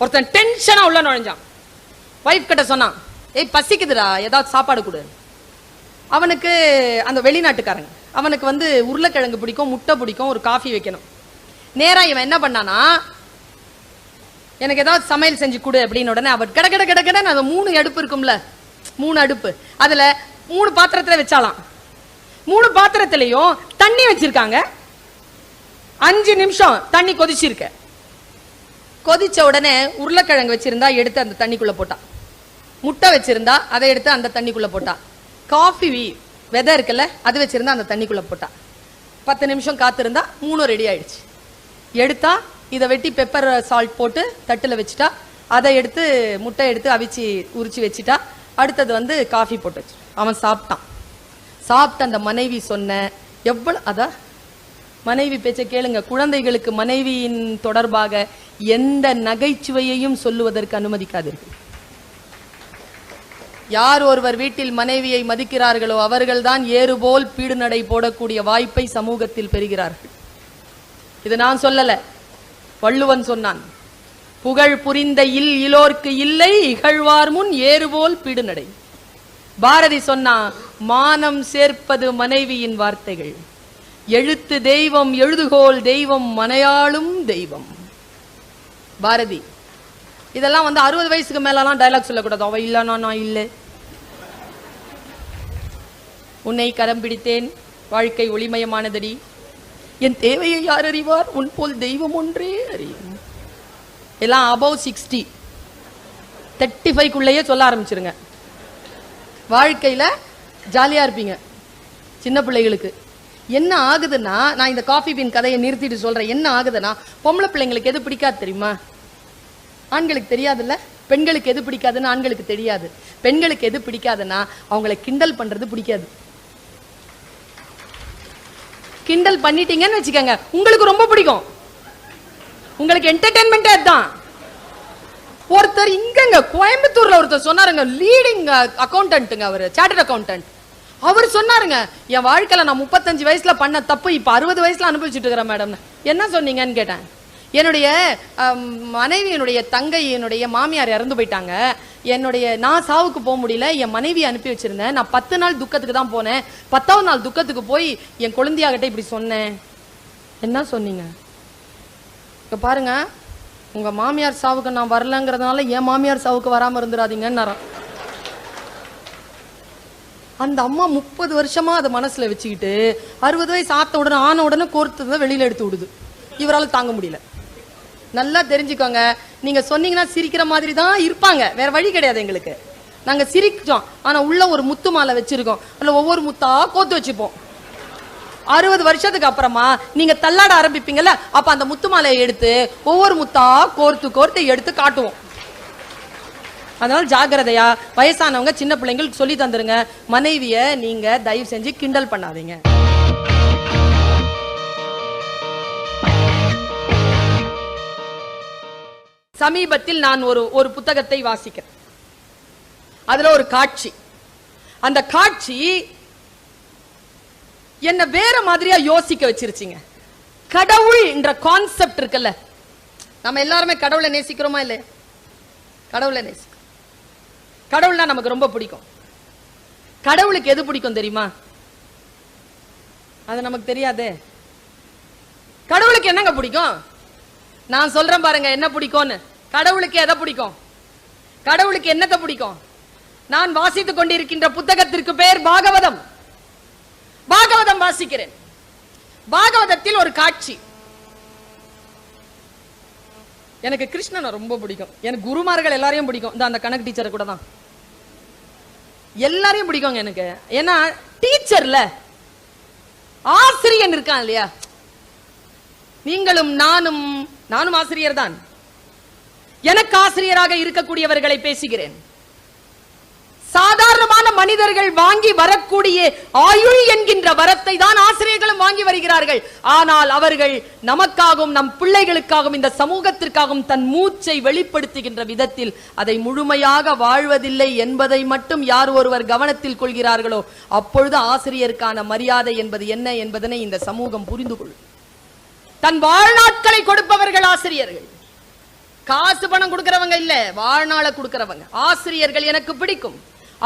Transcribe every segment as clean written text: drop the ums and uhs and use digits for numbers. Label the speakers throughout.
Speaker 1: ஒருத்தன் டென்ஷனா உள்ள நுழைஞ்சான். வைஃப் கிட்ட சொன்னான், ஏய் பசிக்குதுடா, ஏதாவது சாப்பாடு கொடு. அவனுக்கு அந்த வெளிநாட்டுக்காரங்க, அவனுக்கு வந்து உருளைக்கிழங்கு பிடிக்கும், முட்டை பிடிக்கும், ஒரு காஃபி வைக்கணும். நேரா இவன் என்ன பண்ணானா, எனக்கு ஏதாவது சமையல் செஞ்சு கொடு அப்படின்னு உடனே அவர் கட கட கட கட அந்த 3 அடுப்பு இருக்கும்ல, 3 அடுப்பு, அதுல 3 பாத்திரத்துல வச்சாலாம். 3 பாத்திரத்திலையும் தண்ணி வச்சிருக்காங்க. 5 நிமிஷம் தண்ணி கொதிச்சிருக்க. கொதிச்ச உடனே உருளைக்கிழங்கு வச்சிருந்தா எடுத்து அந்த தண்ணிக்குள்ள போட்டா, முட்டை வச்சிருந்தா அதை எடுத்து அந்த தண்ணிக்குள்ள போட்டா, காஃபி விதை இருக்குல்ல அது வச்சிருந்தா அந்த தண்ணிக்குள்ள போட்டா. 10 நிமிஷம் காத்திருந்தா 3 ரெடி ஆயிடுச்சு. எடுத்தா இதை வெட்டி பெப்பர் சால்ட் போட்டு தட்டுல வச்சுட்டா, அதை எடுத்து முட்டை எடுத்து அவிச்சு உரிச்சு வச்சுட்டா. அடுத்தது வந்து காஃபி போட்டு வச்சு அவன் சாப்பிட்டான். சாப்பிட்டு அந்த மனைவி சொன்ன எவ்வளவு, அதான் மனைவி பேச்ச கேளுங்க. குழந்தைகளுக்கு மனைவியின் தொடர்பாக எந்த நகைச்சுவையையும் சொல்லுவதற்கு அனுமதிக்காதீர்கள். யார் ஒருவர் வீட்டில் மனைவியை மதிக்கிறார்களோ அவர்கள்தான் ஏறுபோல் பீடு நடை போடக்கூடிய வாய்ப்பை சமூகத்தில் பெறுகிறார்கள். இது நான் சொல்லல, வள்ளுவன் சொன்னான். புகழ் புரிந்த இலோர்க்கு இல்லை, இகழ்வார் முன் ஏறுபோல் பீடு நடை. பாரதி சொன்னா, மானம் சேர்ப்பது மனைவியின் வார்த்தைகள், எழுத்து தெய்வம் எழுதுகோல் தெய்வம் மனையாளும் தெய்வம். பாரதி. இதெல்லாம் வந்து 60 வயசுக்கு மேலாம் டயலாக் சொல்லக்கூடாது. அவ இல்லனா நான் இல்லை, உன்னை கரம் பிடித்தேன், வாழ்க்கை ஒளிமயமானதடி, என் தேவையை யார் அறிவார், உன் போல் தெய்வம் ஒன்றே அறியும். எல்லாம் above 60 35க்குள்ளேயே சொல்ல ஆரம்பிச்சிருங்க. வாழ்க்கையில ஜாலியா இருப்பீங்க. சின்ன பிள்ளைகளுக்கு என்ன ஆகுதுன்னா, நான் இந்த காஃபி பீன் கதையை நிறுத்திட்டு சொல்றேன். என்ன ஆகுதுன்னா, பொம்பளை பிள்ளைங்களுக்கு எது பிடிக்காது தெரியுமா? ஆண்களுக்கு தெரியாதுல்ல. பெண்களுக்கு எது பிடிக்காதுன்னு ஆண்களுக்கு தெரியாது. பெண்களுக்கு எது பிடிக்காதுன்னா அவங்களை கிண்டல் பண்றது பிடிக்காது. கிண்டல் பண்ணிட்டீங்கன்னு வச்சுக்கோங்க, உங்களுக்கு ரொம்ப பிடிக்கும். உங்களுக்கு என்டர்டெயின்மெண்டே அதுதான். ஒருத்தர் இங்கங்க கோயம்புத்தூர்ல ஒருத்தர் சொன்னாருங்க, லீடிங் அக்கௌண்டன்ட்டுங்க, அவரு சார்ட்டர்ட் அக்கௌண்டன்ட். அவர் சொன்னாருங்க, என் வாழ்க்கையில நான் 35 வயசுல பண்ண தப்பு இப்ப 60 வயசுல அனுபவிச்சுட்டு இருக்கிறேன் மேடம். என்ன சொன்னீங்கன்னு கேட்டேன். என்னுடைய மனைவியினுடைய தங்கை, என்னுடைய மாமியார் இறந்து போயிட்டாங்க. நான் சாவுக்கு போக முடியல, என் மனைவி அனுப்பி வச்சிருந்தேன். நான் 10 நாள் துக்கத்துக்கு தான் போனேன். 10வது நாள் துக்கத்துக்கு போய் என் குழந்தையாகிட்ட இப்படி சொன்னேன். என்ன சொன்னீங்க? இப்ப பாருங்க, உங்க மாமியார் சாவுக்கு நான் வரலங்கிறதுனால என் மாமியார் சாவுக்கு வராம இருந்துடாதீங்கன்னு. அந்த அம்மா 30 வருஷமா அதை மனசுல வச்சுக்கிட்டு 60 வயசு ஆன உடனே கோர்த்து வெளியில எடுத்து விடுது. இவரால் தாங்க முடியல. நல்லா தெரிஞ்சுக்கோங்க, நீங்க சொன்னீங்கன்னா சிரிக்கிற மாதிரி தான் இருப்பாங்க, வேற வழி கிடையாது எங்களுக்கு. நாங்க சிரிச்சோம், ஆனா உள்ள ஒரு முத்து மாலை வச்சிருக்கோம், அதுல ஒவ்வொரு முத்தா கோத்து வச்சுப்போம். 60 வருஷத்துக்கு அப்புறமா நீங்க தள்ளாட ஆரம்பிப்பீங்கல்ல, அப்ப அந்த முத்து மாலையை எடுத்து ஒவ்வொரு முத்தா கோர்த்து எடுத்து காட்டுவோம். அதனால ஜாக்கிரதையா வயசானவங்க சின்ன பிள்ளைங்களுக்கு சொல்லி தந்துருங்க, மனைவிய நீங்க தயவு செஞ்சு கிண்டல் பண்ணாதீங்க. சமீபத்தில் நான் ஒரு புத்தகத்தை வாசிக்கிறேன். அதுல ஒரு காட்சி, அந்த காட்சி என்ன வேற மாதிரியா யோசிக்க வச்சிருச்சுங்க. கடவுள் என்ற கான்செப்ட் இருக்குல்ல, நம்ம எல்லாருமே கடவுளை நேசிக்கிறோமா இல்லையா? கடவுளை நேசிக்கிறோம். கடவுள்னா நமக்கு ரொம்ப பிடிக்கும். கடவுளுக்கு எது பிடிக்கும் தெரியுமா? அது நமக்கு தெரியாதே. கடவுளுக்கு என்னங்க பிடிக்கும்? நான் சொல்றேன் பாருங்க என்ன பிடிக்கும்னு. கடவுளுக்கு எதை பிடிக்கும்? கடவுளுக்கு என்னத்தை பிடிக்கும்? நான் வாசித்துக் கொண்டிருக்கின்ற புத்தகத்திற்கு பெயர் பாகவதம். பாகவதம் வாசிக்கிறேன். பாகவதத்தில் ஒரு காட்சி. எனக்கு கிருஷ்ணனை ரொம்ப பிடிக்கும். எனக்கு குருமார்கள் எல்லாரையும் பிடிக்கும். அந்த கணக்கு டீச்சரை கூட தான் எல்லாரையும் பிடிக்கும் எனக்கு. ஏன்னா டீச்சர்ல ஆசிரியன் இருக்கான் இல்லையா? நீங்களும் நானும் ஆசிரியர் தான். எனக்கு ஆசிரியராக இருக்கக்கூடியவர்களை பேசுகிறேன். சாதாரணமான மனிதர்கள் வாங்கி வரக்கூடிய ஆயுள் என்கின்ற வரத்தை தான் ஆசிரியர்களும் வாங்கி வருகிறார்கள். ஆனால் அவர்கள் நமக்காகவும் நம் பிள்ளைகளுக்காகவும் இந்த சமூகத்திற்காகவும் தன் மூச்சை வெளிப்படுத்துகின்ற விதத்தில் அதை முழுமையாக வாழ்வதில்லை என்பதை மட்டும் யார் ஒருவர் கவனத்தில் கொள்கிறார்களோ அப்பொழுது ஆசிரியருக்கான மரியாதை என்பது என்ன என்பதனை இந்த சமூகம் புரிந்து கொள்ளும். தன் வாழ்நாட்களை கொடுப்பவர்கள் ஆசிரியர்கள். காசு பணம் கொடுக்கறவங்க இல்ல, வாழ்நாள கொடுக்கறவங்க. ஆசிரியர்கள் எனக்கு பிடிக்கும்.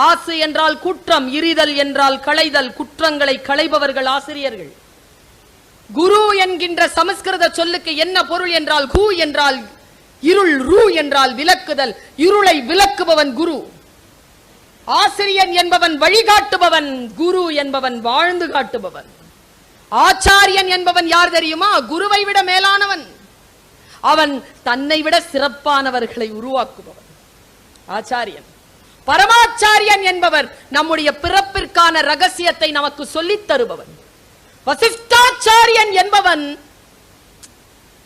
Speaker 1: ஆசு என்றால் குற்றம், இரிதல் என்றால் களைதல், குற்றங்களை களைபவர்கள் ஆசிரியர்கள். குரு என்கின்ற சமஸ்கிருத சொல்லுக்கு என்ன பொருள் என்றால், கு என்றால் இருள், ரு என்றால் விளக்குதல். இருளை விளக்குபவன் குரு. ஆசிரியன் என்பவன் வழிகாட்டுபவன், குரு என்பவன் வாழ்ந்து காட்டுபவன். ஆச்சாரியன் என்பவன் யார் தெரியுமா? குருவை விட மேலானவன். அவன் தன்னை விட சிறப்பானவர்களை உருவாக்குபவன் ஆச்சாரியன். பரமாச்சாரியன் என்பவர் நம்முடைய பிறப்பிற்கான ரகசியத்தை நமக்கு சொல்லித் தருபவன். வசிஷ்டாச்சாரியன் என்பவன்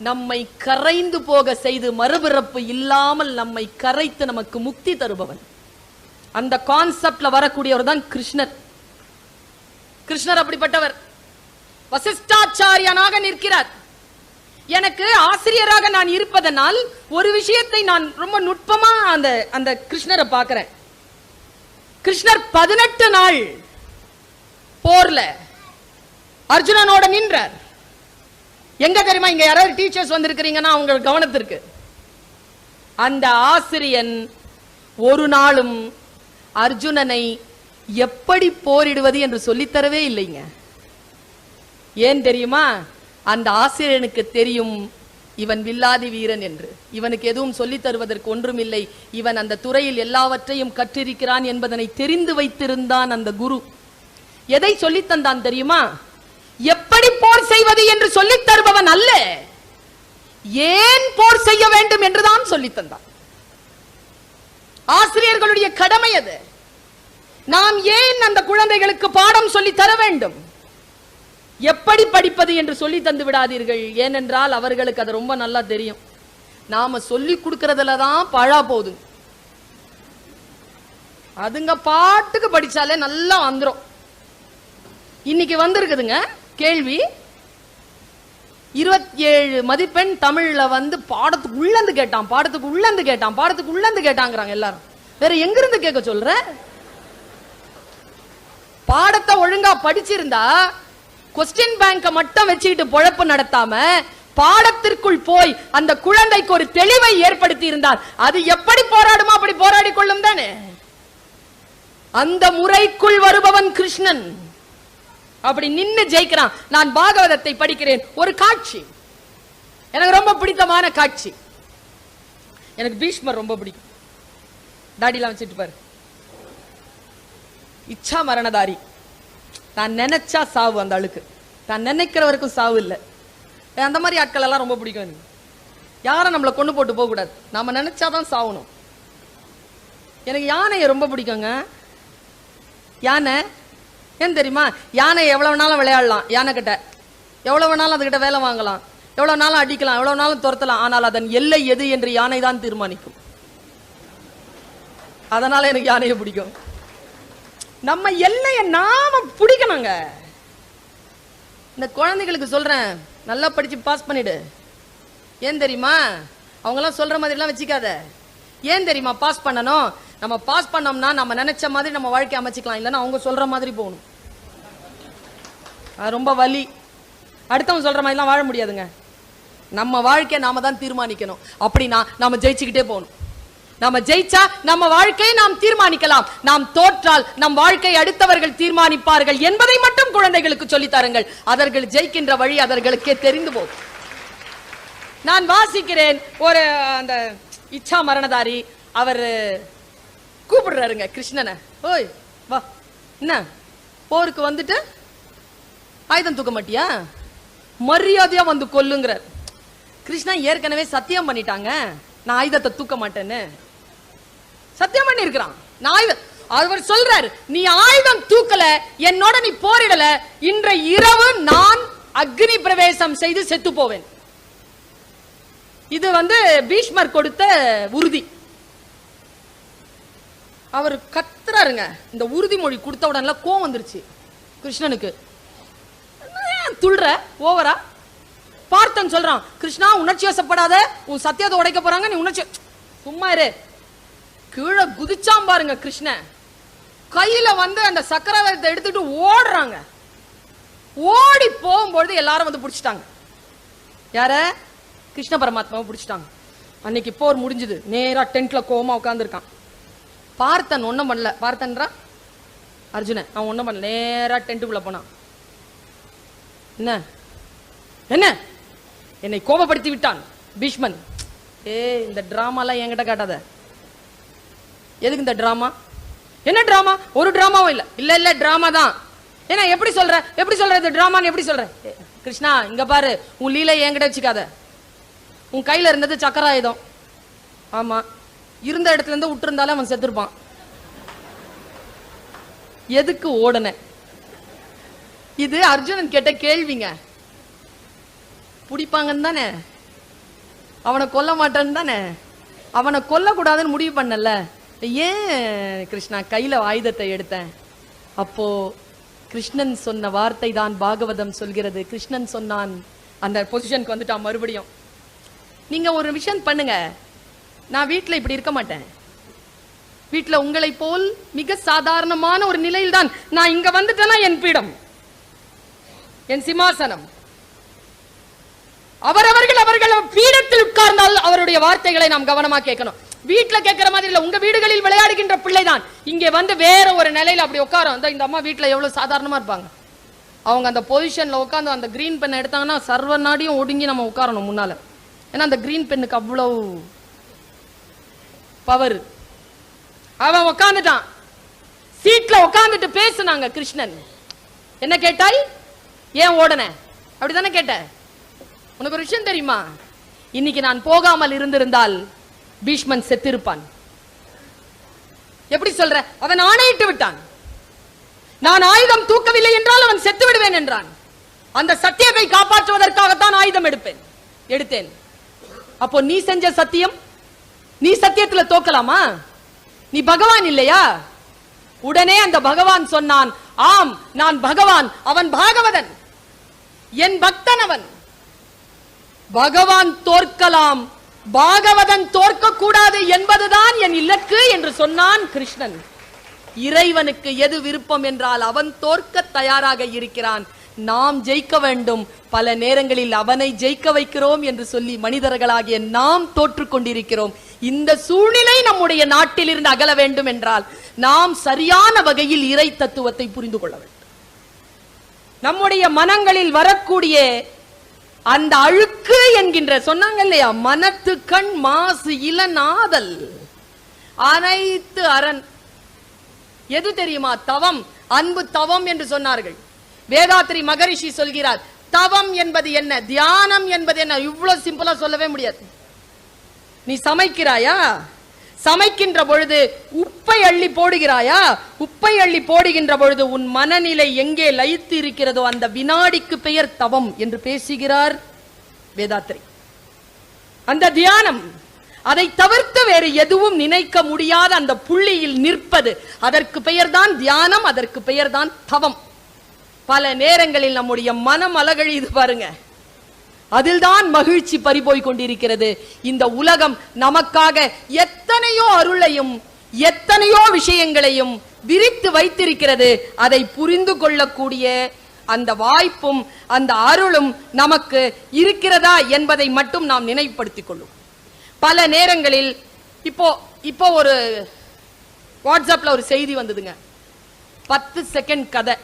Speaker 1: நம்மை கரைந்து போக செய்து மறுபிறப்பு இல்லாமல் நம்மை கரைத்து நமக்கு முக்தி தருபவன். அந்த கான்செப்ட்ல வரக்கூடியவர் தான் கிருஷ்ணர். கிருஷ்ணர் அப்படிப்பட்டவர். வசிஷ்டாச்சாரியனாக நிற்கிறார். எனக்கு ஆசிரியராக நான் இருப்பதனால் ஒரு விஷயத்தை நான் ரொம்ப நுட்பமா அந்த கிருஷ்ணரை பார்க்கிறேன். கிருஷ்ணர் 18 நாள் போர்ல அர்ஜுனனோட நின்றார். எங்க தெரியுமா? இங்க யாராவது டீச்சர்ஸ் வந்திருக்கிறீங்கன்னா அவங்க கவனத்திற்கு, அந்த ஆசிரியன் ஒரு நாளும் அர்ஜுனனை எப்படி போரிடுவது என்று சொல்லித்தரவே இல்லைங்க. ஏன் தெரியுமா? அந்த ஆசிரியனுக்கு தெரியும் இவன் வில்லாதி வீரன் என்று. இவனுக்கு எதுவும் சொல்லித் தருவதற்கு ஒன்றும் இல்லை. இவன் அந்த துறையில் எல்லாவற்றையும் கற்றிருக்கிறான் என்பதனை தெரிந்து வைத்திருந்தான் அந்த குரு. எதை சொல்லித் தந்தான் தெரியுமா? எப்படி போர் செய்வது என்று சொல்லித் தருபவன் அல்ல, ஏன் போர் செய்ய வேண்டும் என்றுதான் சொல்லித் தந்தான். ஆசிரியர்களுடைய கடமை அது. நாம் ஏன் அந்த குழந்தைகளுக்கு பாடம் சொல்லி தர வேண்டும்? எப்படி படிப்பது என்று சொல்லி தந்து விடாதீர்கள். ஏனென்றால் அவர்களுக்கு அது ரொம்ப நல்லா தெரியும். நாம சொல்லி கொடுக்கறதுல தான் பழா போகுது. அதுங்க பாட்டுக்கு படிச்சாலே நல்லா வந்துரும். இன்னைக்கு வந்திருக்குதுங்க கேள்வி, 27 மதிப்பெண் தமிழ்ல வந்து பாடத்துக்கு உள்ளந்து கேட்டான், பாடத்துக்கு உள்ளந்து கேட்டான், பாடத்துக்கு உள்ளந்து கேட்டாங்கிறாங்க எல்லாரும். வேற எங்க இருந்து கேட்க சொல்ற? பாடத்தை ஒழுங்கா படிச்சிருந்தா கொஸ்டின் பேங்க மட்டும் வச்சுக்கிட்டு பொழப்பு நடத்தாம பாடத்திற்குள் போய் அந்த குழந்தைக்கு ஒரு தெளிவை ஏற்படுத்தி இருந்தால் அது எப்படி போராடுமோ அப்படி போராடி கொள்ளும் தானே. அந்த முறைக்குள் வருபவன் கிருஷ்ணன். அப்படி நின்னு ஜெயிக்கிறான். நான் பாகவதத்தை படிக்கிறேன். ஒரு காட்சி எனக்கு ரொம்ப பிடித்தமான காட்சி. எனக்கு பீஷ்மர் ரொம்ப பிடிக்கும். தாடிலாம் வச்சுட்டு பாரு, இச்சா மரணதாரி. தான் நினைச்சா சாவு அந்த ஆளுக்கு, தான் நினைக்கிற வரைக்கும் சாவு இல்லை. அந்த மாதிரி ஆட்கள் எல்லாம் ரொம்ப பிடிக்கும். யாரும் நம்மளை கொண்டு போட்டு போக கூடாது, நாம நினைச்சாதான் சாவணும். எனக்கு யானையை ரொம்ப பிடிக்குங்க. யானை ஏன் தெரியுமா? யானை எவ்வளவு வேணாலும் விளையாடலாம், யானை கிட்ட எவ்வளவு வேணாலும் அதுகிட்ட வேலை வாங்கலாம், எவ்வளவு நாளும் அடிக்கலாம், எவ்வளவு நாளும் துரத்தலாம். ஆனால் அதன் எல்லை எது என்று யானை தான் தீர்மானிக்கும். அதனால எனக்கு யானையை பிடிக்கும். நம்ம எல்லையை நாம பிடிக்கணுங்க. இந்த குழந்தைகளுக்கு சொல்றேன், நல்லா படிச்சு பாஸ் பண்ணிடு. ஏன் தெரியுமா? அவங்க எல்லாம் சொல்ற மாதிரி எல்லாம் வச்சுக்காத. ஏன் தெரியுமா பாஸ் பண்ணணும்? நம்ம பாஸ் பண்ணோம்னா நம்ம நினைச்ச மாதிரி நம்ம வாழ்க்கை அமைச்சிக்கலாம். இல்லைன்னா அவங்க சொல்ற மாதிரி போகணும். அது ரொம்ப வலி. அடுத்தவங்க சொல்ற மாதிரி எல்லாம் வாழ முடியாதுங்க. நம்ம வாழ்க்கையை நாம தான் தீர்மானிக்கணும். அப்படின்னா நாம ஜெயிச்சுக்கிட்டே போகணும். நாம ஜெயிச்சா நம்ம வாழ்க்கையை நாம் தீர்மானிக்கலாம். நாம் தோற்றால் நம் வாழ்க்கை அடுத்தவர்கள் தீர்மானிப்பார்கள் என்பதை மட்டும் குழந்தைகளுக்கு சொல்லித் தாருங்கள். அவர்கள் ஜெயிக்கின்ற வழி அவர்களுக்கே தெரிந்து போகும். நான் வாசிக்கிறேன், ஒரு அந்த இச்சா மரணதாரி அவர் கூப்பிடுறாருங்க கிருஷ்ணனை. ஓய் வா, என்ன போருக்கு வந்துட்டு ஆயுதம் தூக்க மாட்டியா? மரியாதையா வந்து கொல்லுங்கிறார். கிருஷ்ணா ஏற்கனவே சத்தியம் பண்ணிட்டாங்க, நான் ஆயுதத்தை தூக்க மாட்டேன்னு சத்தியம் பண்ணி இருக்கிறான். அவர் சொல்றாரு, நீ ஆயுதம் தூக்கல, என்னோட நீ போரிடல, இன்றைய இரவு நான் அக்னி பிரவேசம் செய்து செத்து போவேன். இது வந்து பீஷ்மர் கொடுத்த உறுதி. அவர் கத்துறாருங்க. இந்த உறுதிமொழி கொடுத்த உடனே கோவம் வந்துருச்சு கிருஷ்ணனுக்கு. துள்ற ஓவரா. பார்த்தன் சொல்றான், கிருஷ்ணா உணர்ச்சி வசப்படாத, உன் சத்தியத்தை உடைக்க போறாங்க, நீ உணர்ச்சி சும்மா இரு. கீழே குதிச்சாம் பாருங்க கிருஷ்ணன். கையில வந்து அந்த சக்கரவர்த்தை எடுத்துட்டு ஓடுறாங்க. ஓடி போகும்பொழுது எல்லாரும் வந்து பிடிச்சிட்டாங்க. யார? கிருஷ்ண பரமாத்மாவை பிடிச்சிட்டாங்க. அன்னைக்கு போர் முடிஞ்சது, நேரா டென்ட்ல கோமா உட்கார்ந்துருக்கான். பார்த்தன் ஒன்னும் பண்ணல. பார்த்தன்றா அர்ஜுனன், அவன் ஒன்னும் பண்ணல, நேரா டென்ட்டுக்குள்ள போனான். என்ன என்ன என்னை கோபப்படுத்தி விட்டான் பீஷ்மன். இந்த டிராமாலாம் என்கிட்ட காட்டாத. எதுக்கு இந்த டிராமா? என்ன டிராமா? ஒரு டிராமாவும் இல்ல. இல்ல இல்ல டிராமா தான். ஏன்னா எப்படி சொல்ற, எப்படி சொல்ற இந்த டிராமான்னு எப்படி சொல்ற? கிருஷ்ணா இங்க பாரு, உன் லீலை என்கிட்ட வச்சுக்காத. உன் கையில இருந்தது சக்கராயுதம். ஆமா, இருந்த இடத்துல இருந்து விட்டு இருந்தாலும் அவன் செத்துருப்பான். எதுக்கு ஓடன? இது அர்ஜுனன் கேட்ட கேள்விங்க. பிடிப்பாங்கன்னு தானே, அவனை கொல்ல மாட்டான்னு தானே, அவனை கொல்ல கூடாதுன்னு முடிவு பண்ணல. ஏன் கிருஷ்ணா கையில ஆயுதத்தை எடுத்தேன்? அப்போ கிருஷ்ணன் சொன்ன வார்த்தை தான் பாகவதம் சொல்கிறது. கிருஷ்ணன் சொன்னான், அந்த பொசிஷனுக்கு வந்துட்டான் மறுபடியும். நீங்க ஒரு விஷயம் பண்ணுங்க, நான் வீட்டுல இப்படி இருக்க மாட்டேன். வீட்டுல உங்களை போல் மிக சாதாரணமான ஒரு நிலையில் தான் நான் இங்க வந்துட்டேன்னா என் பீடம், என் சிம்மாசனம். அவரவர்கள் அவர்கள் பீடத்தில் உட்கார்ந்தால் அவருடைய வார்த்தைகளை நாம் கவனமா கேட்கணும். வீட்டுல கேட்கிற மாதிரி இல்ல. உங்க வீடுகளில் விளையாடுகின்ற பிள்ளைதான் இங்க வந்து வேற ஒரு நிலையில அப்படி உட்காரும். இந்த அம்மா வீட்டுல எவ்வளவு சாதாரணமா இருப்பாங்க. அவங்க அந்த பொசிஷன்ல உட்கார்ந்து அந்த கிரீன் பென் எடுத்தாங்கன்னா சர்வ நாடியும் ஒடுங்கி நம்ம உட்காரணும் முன்னால. ஏன்னா அந்த கிரீன் பென்னுக்கு அவ்வளவு பவர். அவன் உட்கார்ந்துட்டான், சீட்ல உட்கார்ந்துட்டு பேசுனாங்க. கிருஷ்ணன் என்ன கேட்டாய்? ஏன் ஓடன? அப்படித்தானே கேட்ட. உனக்கு ஒரு விஷயம் தெரியுமா? இன்னைக்கு நான் போகாமல் இருந்திருந்தால் பீஷ்மன் செத்திருப்பான். எப்படி சொல்ற? அவன் ஆணையிட்டு விட்டான். நான் ஆயுதம் தூக்கவில்லை என்றால் அவன் செத்து விடுவேன் என்றான். அந்த சத்தியத்தை காப்பாற்றுவதற்காகத்தான் ஆயுதம் எடுத்தேன். அப்போ நீ செஞ்ச சத்தியம், நீ சத்தியத்துல தோக்கலாமா? நீ பகவான் இல்லையா? உடனே அந்த பகவான் சொன்னான், ஆம் நான் பகவான், அவன் பாகவதன், என் பக்தன் அவன். பகவான் தோற்கலாம், பாகவதன் தோற்க கூடாது என்பதுதான் என் இலக்கு என்று சொன்னான் கிருஷ்ணன். இறைவனுக்கு எது விருப்பம் என்றால் அவன் தோற்க தயாராக இருக்கிறான். நாம் ஜெயிக்க வேண்டும். பல நேரங்களில் அவனை ஜெயிக்க வைக்கிறோம் என்று சொல்லி மனிதர்களாகிய நாம் தோற்றுக் கொண்டிருக்கிறோம். இந்த சூழ்நிலை நம்முடைய நாட்டில் இருந்து அகல வேண்டும் என்றால் நாம் சரியான வகையில் இறை தத்துவத்தை புரிந்து கொள்ள வேண்டும். நம்முடைய மனங்களில் வரக்கூடிய அந்த அழுக்கு என்கின்ற சொன்னாங்க இல்லையா, மனத்து கண் மாசு இளநாதல் அனைத்து அரண் எது தெரியுமா? தவம், அன்பு தவம் என்று சொன்னார்கள். வேதாத்ரி மகரிஷி சொல்கிறார், தவம் என்பது என்ன, தியானம் என்பது என்ன. இவ்வளவு சிம்பிளா சொல்லவே முடியாது. நீ சமைக்கிறாயா, சமைக்கின்ற பொழுது உப்பை அள்ளி போடுகிறாயா, உப்பை அள்ளி போடுகின்ற பொழுது உன் மனநிலை எங்கே லயித்து இருக்கிறதோ அந்த வினாடிக்கு பெயர் தவம் என்று பேசுகிறார் வேதாத்ரி. அந்த தியானம், அதை தவிர்த்து வேறு எதுவும் நினைக்க முடியாத அந்த புள்ளியில் நிற்பது, அதற்கு பெயர்தான் தியானம், அதற்கு பெயர்தான் தவம். பல நேரங்களில் நம்முடைய மனம் அலகழிது பாருங்க, அதில்தான் மகிழ்ச்சி பறிபோய் கொண்டிருக்கிறது. இந்த உலகம் நமக்காக எத்தனையோ அருளையும் எத்தனையோ விஷயங்களையும் விரித்து வைத்திருக்கிறது. அதை புரிந்து கொள்ளக்கூடிய அந்த வாய்ப்பும் அந்த அருளும் நமக்கு இருக்கிறதா என்பதை மட்டும் நாம் நினைவுபடுத்திக் கொள்ளும். பல நேரங்களில் இப்போ ஒரு வாட்ஸ்அப்ல ஒரு செய்தி வந்ததுங்க, 10 செகண்ட் கதை,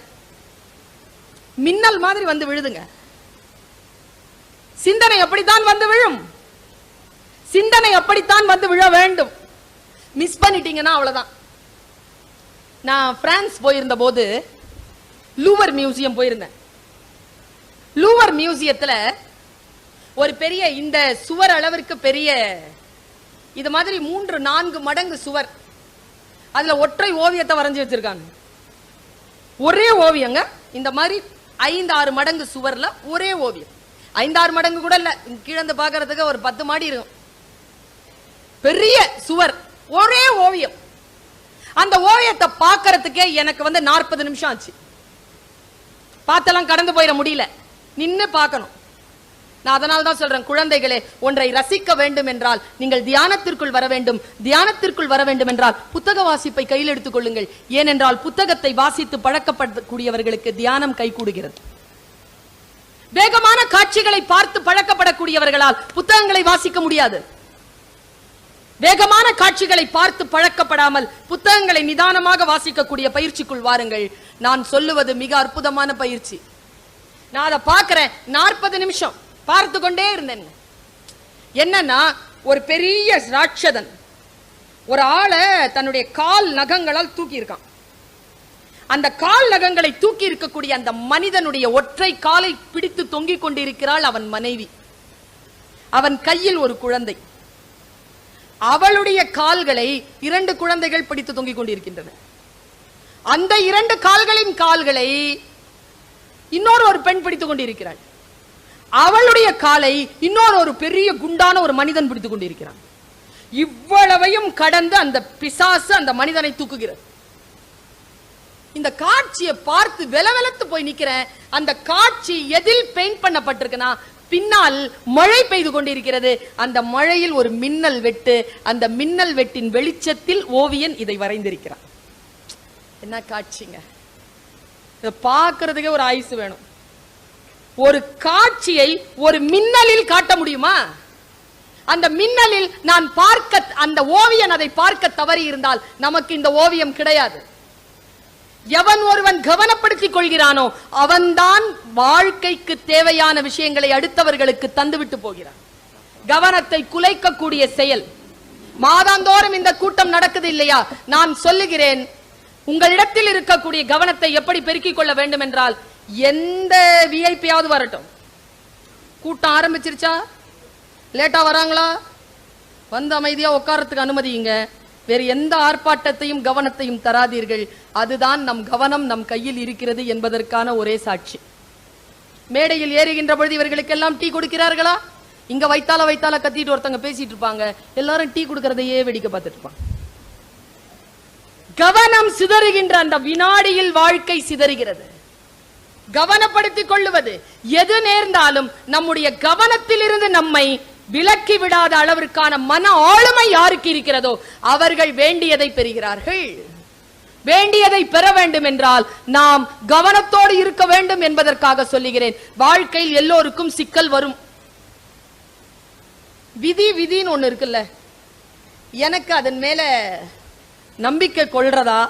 Speaker 1: மின்னல் மாதிரி வந்து விழுதுங்க. சிந்தனை அப்படித்தான் வந்து விழும், சிந்தனை அப்படித்தான் வந்து விழ வேண்டும். மிஸ் பண்ணிட்டீங்கன்னா அவ்வளவுதான். நான் பிரான்ஸ் போயிருந்த போது லூவர் மியூசியம் போயிருந்தேன். லூவர் மியூசியத்துல ஒரு பெரிய, இந்த சுவர் அளவிற்கு பெரிய, இது மாதிரி 3-4 மடங்கு சுவர், அதுல ஒற்றை ஓவியத்தை வரைஞ்சி வச்சிருக்காங்க. ஒரே ஓவியங்க, இந்த மாதிரி 5-6 மடங்கு சுவர்ல ஒரே ஓவியம். 5-6 மடங்கு கூட இல்ல, கீழந்து பாக்குறதுக்கு ஒரு 10 மாடி இருக்கும். பெரிய சுவர், ஒரே ஓவியம். அந்த ஓவியத்தை பாக்குறதுக்கே எனக்கு வந்து 40 நிமிஷம் ஆச்சு. பார்த்தெல்லாம் கடந்து போயிட முடியல, நின்னு பார்க்கணும். நான் அதனால தான் சொல்றேன், குழந்தைகளே, ஒன்றை ரசிக்க வேண்டும் என்றால் நீங்கள் தியானத்திற்குள் வர வேண்டும். தியானத்திற்குள் வர வேண்டும் என்றால் புத்தக வாசிப்பை கையில் எடுத்துக் கொள்ளுங்கள். ஏனென்றால் புத்தகத்தை வாசித்து பழக்கப்படக்கூடியவர்களுக்கு தியானம் கைகூடுகிறது. வேகமான காட்சிகளை பார்த்து பழக்கப்படக்கூடியவர்களால் புத்தகங்களை வாசிக்க முடியாது. வேகமான காட்சிகளை பார்த்து பழக்கப்படாமல் புத்தகங்களை நிதானமாக வாசிக்கக்கூடிய பயிற்சிக்குள் வாருங்கள். நான் சொல்லுவது மிக அற்புதமான பயிற்சி. நான் அதை பார்க்கிறேன், 40 நிமிஷம் பார்த்து கொண்டே இருந்தேன். என்னன்னா, ஒரு பெரிய ராட்சதன் ஒரு ஆளை தன்னுடைய கால் நகங்களால் தூக்கி இருக்கான். அந்த கால் நகங்களை தூக்கி இருக்கக்கூடிய அந்த மனிதனுடைய ஒற்றை காலை பிடித்து தொங்கிக் கொண்டிருக்கிறாள் அவன் மனைவி. அவன் கையில் ஒரு குழந்தை. அவளுடைய கால்களை 2 குழந்தைகள் பிடித்து தொங்கிக் கொண்டிருக்கின்றன. அந்த 2 கால்களின் கால்களை இன்னொரு பெண் பிடித்துக் கொண்டிருக்கிறாள். அவளுடைய காலை இன்னொரு பெரிய குண்டான ஒரு மனிதன் பிடித்துக் கொண்டிருக்கிறான். இவ்வளவையும் கடந்து அந்த பிசாசு அந்த மனிதனை தூக்குகிறது. இந்த காட்சியை பார்த்து வெலவெலத்து போய் நிக்கிறேன். அந்த காட்சி எதில் பெயிண்ட் பண்ணப்பட்டிருக்குன்னா, பின்னால் மழை பெய்து கொண்டிருக்கிறது. அந்த மழையில் ஒரு மின்னல் வெட்டு, அந்த மின்னல் வெட்டின் வெளிச்சத்தில் ஓவியன் இதை வரைந்திருக்கிறான். என்ன காட்சிங்க! இதை பார்க்கறதுக்கே ஒரு ஆயுசு வேணும். ஒரு காட்சியை ஒரு மின்னலில் காட்ட முடியுமா? அந்த மின்னலில் நான் பார்க்க, அந்த ஓவியன் அதை பார்க்க தவறி இருந்தால் நமக்கு இந்த ஓவியம் கிடையாது. எவன் ஒருவன் கவனப்படுத்திக் கொள்கிறானோ அவன்தான் வாழ்க்கைக்கு தேவையான விஷயங்களை அடுத்தவர்களுக்கு தந்துவிட்டு போகிறான். கவனத்தை குலைக்கக்கூடிய செயல். மாதாந்தோறும் இந்த கூட்டம் நடக்குது இல்லையா? நான் சொல்லுகிறேன், உங்களிடத்தில் இருக்கக்கூடிய கவனத்தை எப்படி பெருக்கிக் கொள்ள வேண்டும் என்றால், எந்த விஐபியாவது வரட்டும், கூட்டம் ஆரம்பிச்சிருச்சா, லேட்டா வராங்களா, வந்து அமைதியா உட்காரத்துக்கு அனுமதியுங்க. வேறு எந்த ஆர்ப்பாட்டத்தையும் கவனத்தையும் தராதீர்கள். அதுதான் நம் கவனம் நம் கையில் இருக்கிறது என்பதற்கான ஒரே சாட்சி. மேடையில் ஏறுகின்ற பொழுது இவர்களுக்கெல்லாம் டீ கொடுக்கிறார்களா? இங்க வைத்தால கத்திட்டு ஒருத்தங்க பேசிட்டு இருப்பாங்க, எல்லாரும் டீ கொடுக்கறதையே வேடிக்கை பார்த்துட்டு இருப்பாங்க. கவனம் சிதறுகின்ற அந்த வினாடியில் வாழ்க்கை சிதறுகிறது. கவனப்படுத்திக் கொள்ளுவது எது நேர்ந்தாலும் நம்முடைய கவனத்தில் இருந்து நம்மை விலக்கி விடாத அளவிற்கான மன ஆளுமை யாருக்கு இருக்கிறதோ அவர்கள் வேண்டியதை பெறுகிறார்கள். வேண்டியதை பெற வேண்டும் என்றால் நாம் கவனத்தோடு இருக்க வேண்டும் என்பதற்காக சொல்லுகிறேன். வாழ்க்கையில் எல்லோருக்கும் சிக்கல் வரும். விதின்னு ஒண்ணு இருக்குல்ல, எனக்கு அதன் மேல நம்பிக்கை கொள்றதா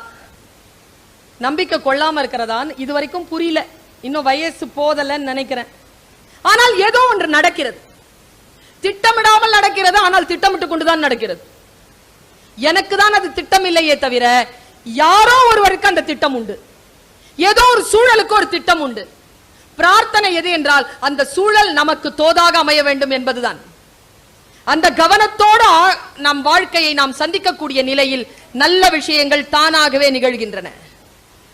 Speaker 1: நம்பிக்கை கொள்ளாம இருக்கிறதான்னு இதுவரைக்கும் புரியல. இன்னும் வயசு போதலன்னு நினைக்கிறேன். ஆனால் ஏதோ ஒன்று நடக்கிறது. திட்டமிடாமல் நடக்கிறது, ஆனால் திட்டமிட்டு கொண்டுதான் நடக்கிறது. எனக்கு தான் அது திட்டம் இல்லையே தவிர யாரோ ஒருவருக்கு அந்த திட்டம் உண்டு. ஏதோ ஒரு சூழலுக்கு ஒரு திட்டம் உண்டு. பிரார்த்தனை எது என்றால் அந்த சூழல் நமக்கு தோதாக அமைய வேண்டும் என்பதுதான். அந்த கவனத்தோடு நம் வாழ்க்கையை நாம் சந்திக்கக்கூடிய நிலையில் நல்ல விஷயங்கள் தானாகவே நிகழ்கின்றன.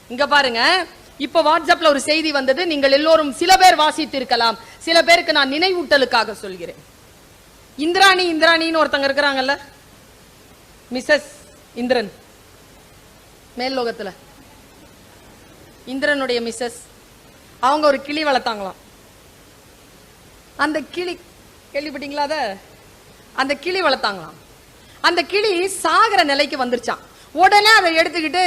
Speaker 1: இங்க பாருங்க, இப்ப வாட்ஸ்அப்ல ஒரு செய்தி வந்தது. நீங்கள் எல்லோரும் சில பேர் வாசித்து இருக்கலாம், சில பேருக்கு நான் நினைவூட்டலுக்காக சொல்கிறேன். இந்திராணின்னு ஒருத்தங்க இருக்கிறாங்கல்ல, மிஸ்ஸஸ் இந்திரன், மேல் லோகத்துல இந்திரனுடைய மிஸ்ஸஸ், அவங்க ஒரு கிளி வளர்த்தாங்களாம். அந்த கிளி கேள்விப்பட்டீங்களா? அந்த கிளி வளர்த்தாங்களாம். அந்த கிளி சாகர நிலைக்கு வந்துருச்சான். உடனே அதை எடுத்துக்கிட்டு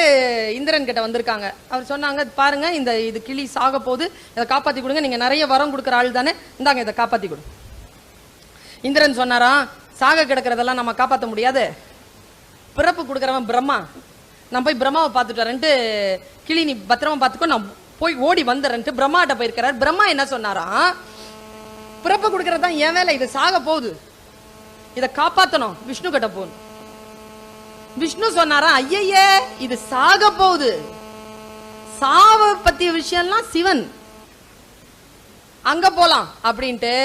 Speaker 1: இந்திரன் கிட்ட வந்திருக்காங்க. அவர் சொன்னாங்க, பாருங்க இது கிளி சாக போகுது, இதை காப்பாத்தி கொடுங்க, நீங்க நிறைய வரம் கொடுக்குற ஆள் தானே, இந்தாங்க இதை காப்பாத்தி கொடு. இந்திரன் சொன்னாராம், சாக கிடக்கிறதெல்லாம் நம்ம காப்பாற்ற முடியாது, பிறப்பு கொடுக்கறவன் பிரம்மா, நான் போய் பிரம்மாவை பார்த்துட்டு வரேன்ட்டு, கிளி நீ பத்திரமா பார்த்துக்கோ, நான் போய் ஓடி வந்துறேன்ட்டு பிரம்மாட்ட போயிருக்கிறார். பிரம்மா என்ன சொன்னாராம், பிறப்பு கொடுக்கறதுதான் என் வேலை, இது சாக போகுது, இதை காப்பாத்தணும், விஷ்ணு கிட்ட போகணும். விஷ்ணு சொன்னாரா, ஐயே இது சாக போகுது, சாவ பத்திய விஷயம்லாம் சிவன், அங்க போலாம் அப்படின்ட்டு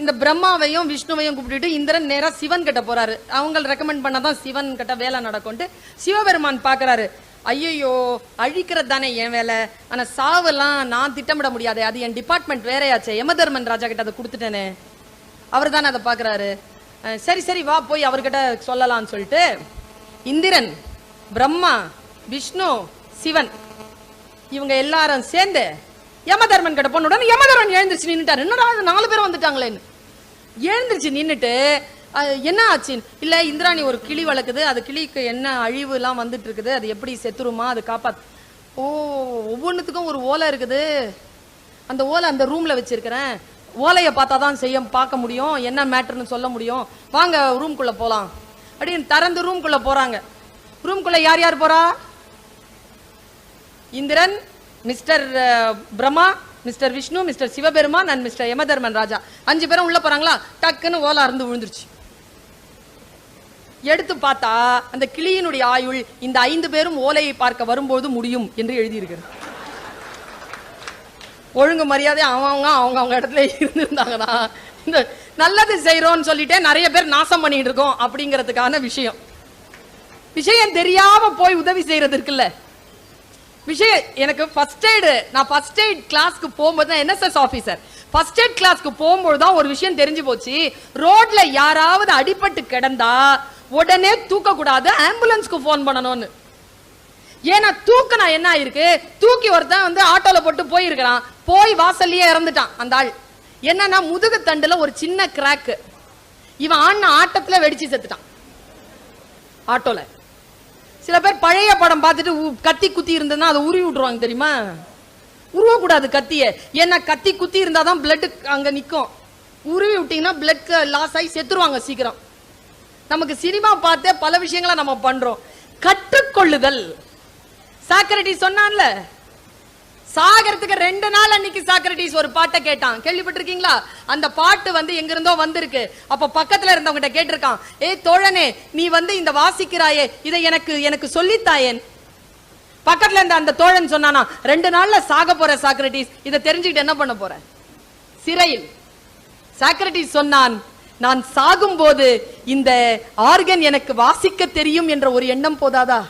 Speaker 1: இந்த பிரம்மாவையும் விஷ்ணுவையும் கூப்பிட்டு இந்திரன் நேரா சிவன் கிட்ட போறாரு. அவங்க ரெக்கமெண்ட் பண்ணதான் சிவன் கிட்ட வேலை நடக்கும்ட்டு சிவபெருமான் பாக்குறாரு. ஐயோ அழிக்கிறது தானே என் வேலை, ஆனா சாவெல்லாம் நான் திட்டமிட முடியாது, அது என் டிபார்ட்மெண்ட் வேறையாச்சே, யமதர்மன் ராஜா கிட்ட அதை கொடுத்துட்டேனே, அவர் தானே அதை பாக்குறாரு. சரி வா போய் அவர்கிட்ட சொல்லலாம்னு சொல்லிட்டு இந்திரன், பிரம்மா, விஷ்ணு, சிவன் இவங்க எல்லாரும் சேர்ந்து யமதர்மன் கிட்ட போன உடனே யமதர்மன் எழுந்திருச்சு நின்னுட்டாரு. என்னடா 4 பேர் வந்துட்டாங்களேன்னு எழுந்திருச்சு நின்னுட்டு, என்ன ஆச்சு? இல்ல இந்திராணி ஒரு கிளி வளர்க்குது, அது கிளிக்கு என்ன அழிவு எல்லாம் வந்துட்டு இருக்குது, அது எப்படி செத்துருமா, அது காப்பாத்து. ஓ, ஒவ்வொன்றுத்துக்கும் ஒரு ஓலை இருக்குது, அந்த ஓலை அந்த ரூம்ல வச்சிருக்கிறேன், ஓலையை பார்த்தாதான் பார்க்க முடியும், என்ன மேட்டர்னு சொல்ல முடியும், வாங்க ரூம்குள்ள போலாம் அப்படின்னு திறந்து ரூம்குள்ள போறாங்க. ரூம்குள்ள யார் யார் போறா? Indiran, mister Brahma, mister Vishnu, mister Sivaperuman and mister Yamadharman Raja. 5 பேரும் உள்ள போறாங்களா? டக்குன்னு ஓலை அறுந்து விழுந்துருச்சு. எடுத்து பார்த்தா அந்த கிளியினுடைய ஆயுள் இந்த 5 பேரும் ஓலையை பார்க்க வரும்போது முடியும் என்று எழுதியிருக்கிறது. ஒழுங்கு மரியாதை அவங்க அவங்க இடத்துல இருந்திருந்தாங்கன்னா இந்த நல்லது செய்யறோம்னு சொல்லிட்டே நிறைய பேர் நாசம் பண்ணிட்டு இருக்கோம் அப்படிங்கிறதுக்கான விஷயம். விஷயம் தெரியாம போய் உதவி செய்யறது இருக்குல்ல விஷயம். எனக்கு ஃபர்ஸ்ட் எய்டு, நான் ஃபர்ஸ்ட் எய்ட் கிளாஸ்க்கு போகும்போது தான் NSS ஆபீசர். ஃபர்ஸ்ட் எய்ட் கிளாஸ்க்கு போகும்போது தான் ஒரு விஷயம் தெரிஞ்சு போச்சு. ரோட்ல யாராவது அடிபட்டு கிடந்தா உடனே தூக்க கூடாது, ஆம்புலன்ஸ்க்கு போன் பண்ணணும்னு. ஏன்னா தூக்கினா என்ன ஆயிருக்கு, தூக்கி ஒருத்தன் வந்து ஆட்டோல போட்டு போயிருக்கிறான், போய் வாசல்லையே இறந்துட்டான் அந்த ஆள். என்னன்னா முதுகு தண்டுல ஒரு சின்ன கிராக்கு, இவன் ஆடின ஆட்டத்துல வெடிச்சு செத்துட்டான் ஆட்டோல. சில பேர் பழைய படம் பார்த்துட்டு கத்தி குத்தி இருந்ததுன்னா அதை உருவி விட்டுருவாங்க தெரியுமா? உருவக்கூடாது கத்திய, ஏன்னா கத்தி குத்தி இருந்தாதான் பிளட் அங்க நிக்கும். உருவி விட்டீங்கன்னா பிளட் லாஸ் ஆகி செத்துருவாங்க சீக்கிரம். நமக்கு சினிமா பார்த்தே பல விஷயங்களை நம்ம பண்றோம். கற்றுக்கொள்ளுதல். சாக்ரட்டிஸ் சொன்னான்ல, சாகரத்துக்கு 2 நாள் அன்னைக்கு சாக்ரட்டிஸ் ஒரு பாட்டை கேட்டான். கேள்விப்பட்டிருக்கீங்களா? அந்த பாட்டு வந்து எங்க இருந்தோ வந்திருக்கு. அப்ப பக்கத்துல இருந்தவங்க கேட்டிருக்கான், ஏய் தோழனே, நீ வந்து இந்த வாசிக்கிறாயே, இதை எனக்கு சொல்லித்தாயேன். பக்கத்துல இருந்த அந்த தோழன் சொன்னானா, 2 நாள்ல சாக போற சாக்ரட்டிஸ், இதை தெரிஞ்சுக்கிட்டு என்ன பண்ண போற? சிறையில். சாக்ரட்டிஸ் சொன்னான், நான் சாகும் போது இந்த ஆர்கன் எனக்கு வாசிக்க தெரியும் என்ற ஒரு எண்ணம் போதாதா?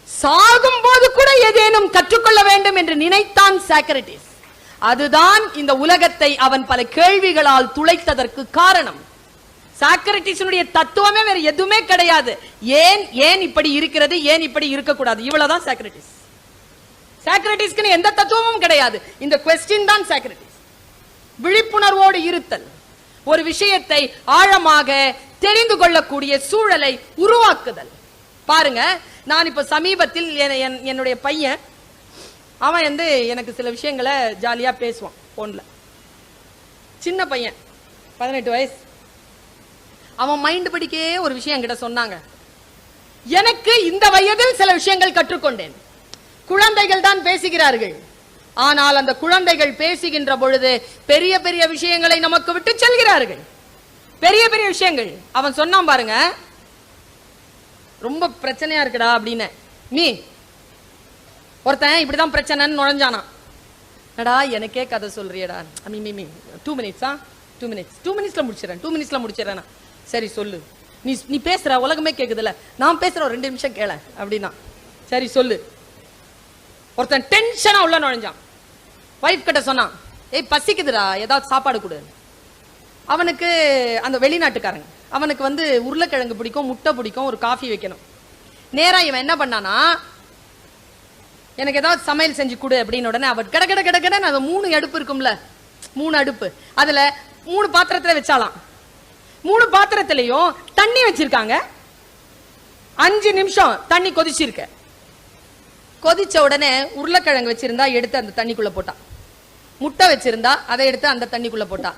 Speaker 1: சாகும் போது கூட ஏதேனும் கற்றுக்கொள்ள வேண்டும் என்று நினைத்தான் சாக்ரட்டிஸ். அதுதான் இந்த உலகத்தை அவன் பல கேள்விகளால் துளைத்ததற்கு காரணம். சாக்ரட்டிஸுடைய தத்துவமே வேற எதுவுமே கிடையாது. ஏன் இப்படி இருக்கிறது, ஏன் இப்படி இருக்கக்கூடாது, இவ்வளவுதான் சாக்ரட்டிஸ். சாக்ரட்டிஸ்க்கு எந்த தத்துவமும் கிடையாது. இந்த क्वेश्चन தான் சாக்ரட்டிஸ். விழிப்புணர்வோடு இருத்தல், ஒரு விஷயத்தை ஆழமாக தெரிந்து கொள்ளக்கூடிய சூழலை உருவாக்குதல். பாருங்க, நான் இப்ப சமீபத்தில் என்னுடைய பையன், அவன் வந்து எனக்கு சில விஷயங்களை ஜாலியா பேசுவான் போன்ல. சின்ன பையன், 18 வயசு. அவன் மைண்ட் படிக்கே ஒரு விஷயம் என்கிட்ட சொன்னாங்க. எனக்கு இந்த வயதில் சில விஷயங்கள் கற்றுக்கொண்டேன். குழந்தைகள் தான் பேசுகிறார்கள், ஆனால் அந்த குழந்தைகள் பேசுகின்ற பொழுது பெரிய பெரிய விஷயங்களை நமக்கு விட்டு செல்கிறார்கள். பெரிய பெரிய விஷயங்கள். அவன் சொன்னான் பாருங்க, ரொம்ப பிரச்சனையா இருக்குடா அப்படின்னு. நீ ஒருத்தன் இப்படிதான் பிரச்சனைன்னு நுழைஞ்சானா, நடா எனக்கே கதை சொல்றியடா. 2 மினிட்ஸா, 2 மினிட்ஸ்ல முடிச்சிடறேன், 2 மினிட்ஸ்ல முடிச்சிடறேன். சரி சொல்லு, நீ பேசுற உலகமே கேக்குதுல்ல, நான் பேசுற 2 நிமிஷம் கேள அப்படின்னா. சரி சொல்லு. ஒருத்தன் டென்ஷனா உள்ள நுழைஞ்சான். வைஃப் கிட்ட சொன்னான், ஏய் பசிக்குதுடா, ஏதாவது சாப்பாடு கொடு. அவனுக்கு அந்த வெளிநாட்டுக்காரங்க, அவனுக்கு வந்து உருளைக்கிழங்கு பிடிக்கும், முட்டை பிடிக்கும், ஒரு காஃபி வைக்கணும். நேரா இவன் என்ன பண்ணானா, எனக்கு ஏதாவது சமையல் செஞ்சு கொடு அப்படின்னு உடனே அவன் கட கட கட கடன்னு அது 3 அடுப்பு இருக்கும்ல, 3 அடுப்பு, அதுல 3 பாத்திரத்துல வச்சாலாம். 3 பாத்திரத்திலையும் தண்ணி வச்சிருக்காங்க. 5 நிமிஷம் தண்ணி கொதிச்சிருக்க. கொதிச்ச உடனே உருளைக்கிழங்கு வச்சிருந்தா எடுத்து அந்த தண்ணிக்குள்ள போட்டா, முட்டை வச்சிருந்தா அதை எடுத்து அந்த தண்ணிக்குள்ள போட்டா,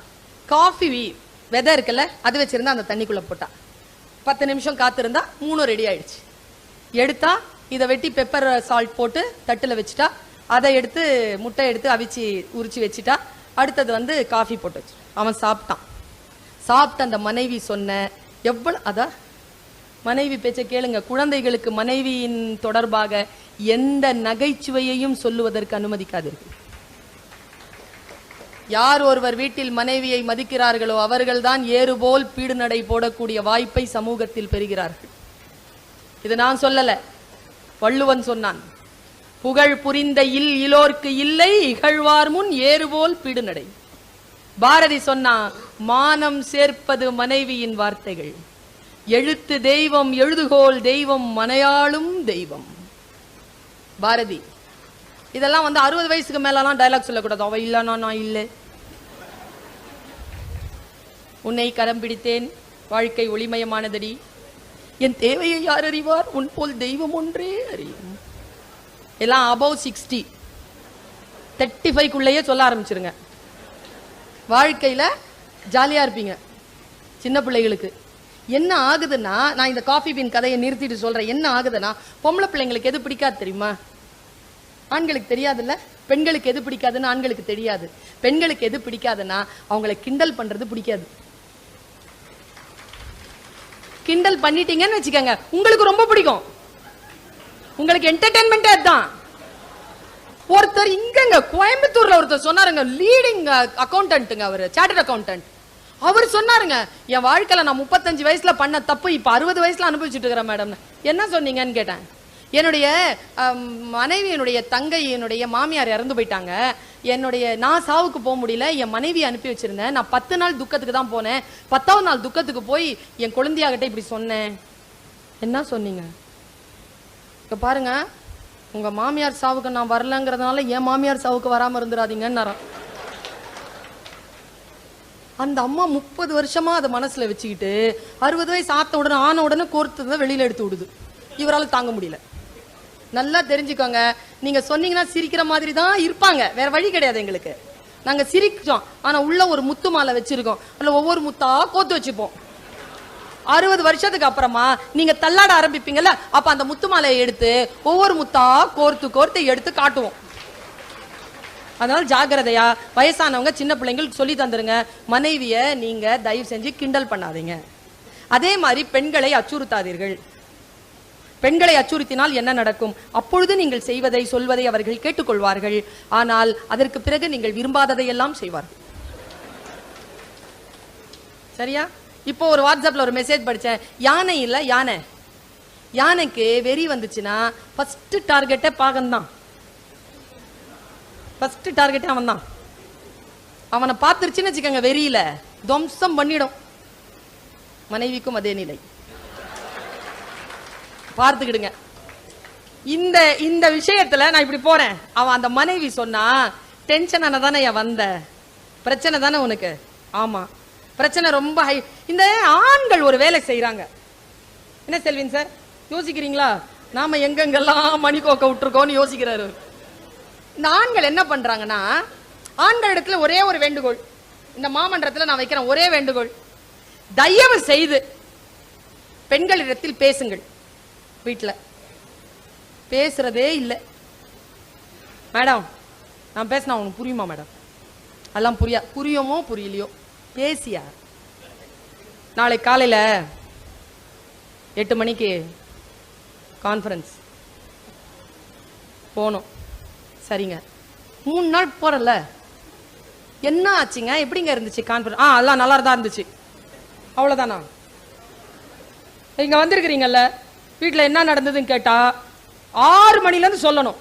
Speaker 1: காஃபி விதை இருக்குல்ல அது வச்சிருந்தா அந்த தண்ணிக்குள்ள போட்டா. 10 நிமிஷம் காத்திருந்தா 3 ரெடி ஆயிடுச்சு. எடுத்தா இதை வெட்டி பெப்பர் சால்ட் போட்டு தட்டுல வச்சுட்டா, அதை எடுத்து முட்டை எடுத்து அவிச்சு உரிச்சு வச்சுட்டா, அடுத்தது வந்து காஃபி போட்டு வச்சு அவன் சாப்பிட்டான். சாப்பிட்ட அந்த மனைவி சொன்ன எவ்வளவு, அதான் மனைவி பேச்ச கேளுங்க. குழந்தைகளுக்கு மனைவியின் தொடர்பாக எந்த நகைச்சுவையையும் சொல்லுவதற்கு அனுமதிக்காதீர்கள். யார் ஒருவர் வீட்டில் மனைவியை மதிக்கிறார்களோ அவர்கள்தான் ஏறுபோல் பீடு நடை போடக்கூடிய வாய்ப்பை சமூகத்தில் பெறுகிறார்கள். இது நான் சொல்லல, வள்ளுவன் சொன்னான். புகழ் புரிந்த இலோர்க்கு இல்லை, இகழ்வார் முன் ஏறுபோல் பீடு நடை. பாரதி சொன்னா, மானம் சேர்ப்பது மனைவியின் வார்த்தைகள், எழுத்து தெய்வம் எழுதுகோல் தெய்வம் மனையாளும் தெய்வம். பாரதி. இதெல்லாம் வந்து 60 வயசுக்கு மேலாம் டயலாக் சொல்லக்கூடாது. அவ இல்லனா நான் இல்லை, உன்னை கரம் பிடித்தேன், வாழ்க்கை ஒளிமயமானதடி, என் தேவையை யார் அறிவார், உன் போல் தெய்வம் ஒன்றே அறியும். எல்லாம் above 60 35க்குள்ளேயே சொல்ல ஆரம்பிச்சிருங்க. வாழ்க்கையில ஜாலியா இருப்பீங்க. சின்ன பிள்ளைகளுக்கு என்ன ஆகுதுன்னா, நான் இந்த காஃபி பீன் கதையை நிறுத்திட்டு சொல்றேன். என்ன ஆகுதுன்னா, பொம்பளை பிள்ளைங்களுக்கு எது பிடிக்காது தெரியுமா? ஆண்களுக்கு தெரியாதுல்ல. பெண்களுக்கு எது பிடிக்காதுன்னு ஆண்களுக்கு தெரியாது. பெண்களுக்கு எது பிடிக்காதுன்னா அவங்களை கிண்டல் பண்றது பிடிக்காது. கிண்டல் பண்ணிட்டீங்கன்னு வச்சுக்கோங்க, உங்களுக்கு ரொம்ப பிடிக்கும். உங்களுக்கு என்டர்டைன்மெண்ட் அதுதான். ஒருத்தர் இங்க கோயம்புத்தூர்ல ஒருத்தர் சொன்னாருங்க, லீடிங் அக்கௌண்டன்ட்டுங்க, அவரு சார்ட்டர்ட் அக்கௌண்டன்ட். அவர் சொன்னாருங்க, என் வாழ்க்கையில நான் 35 வயசுல பண்ண தப்பு இப்ப 60 வயசுல அனுபவிச்சுட்டு இருக்கிறேன் மேடம். என்ன சொன்னீங்கன்னு கேட்டேன். என்னுடைய மனைவி, என்னுடைய தங்கை, என்னுடைய மாமியார் இறந்து போயிட்டாங்க. நான் சாவுக்கு போக முடியல, என் மனைவி அனுப்பி வச்சிருந்தேன். நான் 10 நாள் துக்கத்துக்கு தான் போனேன். 10வது நாள் துக்கத்துக்கு போய் என் குழந்தையாகிட்ட இப்படி சொன்னேன். என்ன சொன்னீங்க? இப்ப பாருங்க, உங்க மாமியார் சாவுக்கு நான் வரலங்கிறதுனால என் மாமியார் சாவுக்கு வராம இருந்துடாதீங்கன்னு. அந்த அம்மா 30 வருஷமா அதை மனசுல வச்சுக்கிட்டு 60 வயசு ஆன உடனே கோர்த்து வெளியில எடுத்து விடுது. இவரால் தாங்க முடியல. நல்லா தெரிஞ்சுக்கோங்க, நீங்க சொன்னீங்கன்னா சிரிக்கிற மாதிரி தான் இருப்பாங்க, வேற வழி கிடையாது எங்களுக்கு. நாங்க சிரிச்சோம், ஆனா உள்ள ஒரு முத்து மாலை வச்சிருக்கோம், அதுல ஒவ்வொரு முத்தா கோத்து வச்சுப்போம். 60 வருஷத்துக்கு அப்புறமா நீங்க தள்ளாட ஆரம்பிப்பீங்கல்ல, அப்ப அந்த முத்து மாலையை எடுத்து ஒவ்வொரு முத்தா கோர்த்து எடுத்து காட்டுவோம். அதனால ஜாக்கிரதையா வயசானவங்க சின்ன பிள்ளைங்களுக்கு சொல்லி தந்துருங்க, மனைவிய நீங்க தயவு செஞ்சு கிண்டல் பண்ணாதீங்க. அதே மாதிரி பெண்களை அச்சுறுத்தாதீர்கள். பெண்களை அச்சுறுத்தினால் என்ன நடக்கும்? அப்பொழுது நீங்கள் செய்வதை சொல்வதை அவர்கள் கேட்டுக்கொள்வார்கள். ஆனால் அதற்கு பிறகு நீங்கள் விரும்பாததை எல்லாம் செய்வார்கள். சரியா? இப்போ ஒரு வாட்ஸ்அப்ல ஒரு மெசேஜ் படிச்சேன். யானை இல்ல, யானைக்கு வெறி வந்துச்சுன்னா ஃபர்ஸ்ட் டார்கெட்டே பாகன்தான். ஃபர்ஸ்ட் டார்கெட்டே அவன் தான். அவனை பார்த்துருச்சுன்னு வச்சுக்கோங்க, வெறியில துவம்சம் பண்ணிடும். மனைவிக்கும் அதே நிலை, பார்த்துக்கிடுங்க. இந்த விஷயத்துல நான் இப்படி போறேன், அவன் அந்த மனைவி சொன்னா, டென்ஷன் ஆனதானே வந்த பிரச்சனை தானே உனக்கு? ஆமா, பிரச்சனை ரொம்ப ஹை. இந்த ஆண்கள் ஒரு வேலை செய்யறாங்க. என்ன செல்வின் சார் யோசிக்கிறீங்களா? நாம எங்கெங்கெல்லாம் மணி கோக்க விட்டுருக்கோம்னு யோசிக்கிறாரு. இந்த ஆண்கள் என்ன பண்றாங்கன்னா, ஆண்கள் இடத்துல ஒரே ஒரு வேண்டுகோள், இந்த மாமன்றத்தில் நான் வைக்கிறேன் ஒரே வேண்டுகோள், தயவு செய்து பெண்களிடத்தில் பேசுங்கள். வீட்டில் பேசுறதே இல்லை. மேடம் நான் பேசினா உனக்கு புரியுமா மேடம்? அதெல்லாம் புரியுமோ புரியலையோ பேசியா. நாளை காலையில 8 மணிக்கு கான்ஃபரன்ஸ் போனோம். சரிங்க, 3 நாள் போறல, என்ன ஆச்சுங்க? எப்படிங்க இருந்துச்சு கான்ஃபரன்ஸ்? எல்லாம் நல்லா தான் இருந்துச்சு. அவ்வளவுதானா? இங்க வந்திருக்கிறீங்கல்ல, வீட்டுல என்ன நடந்ததுன்னு கேட்டா 6 மணில இருந்து சொல்லணும்.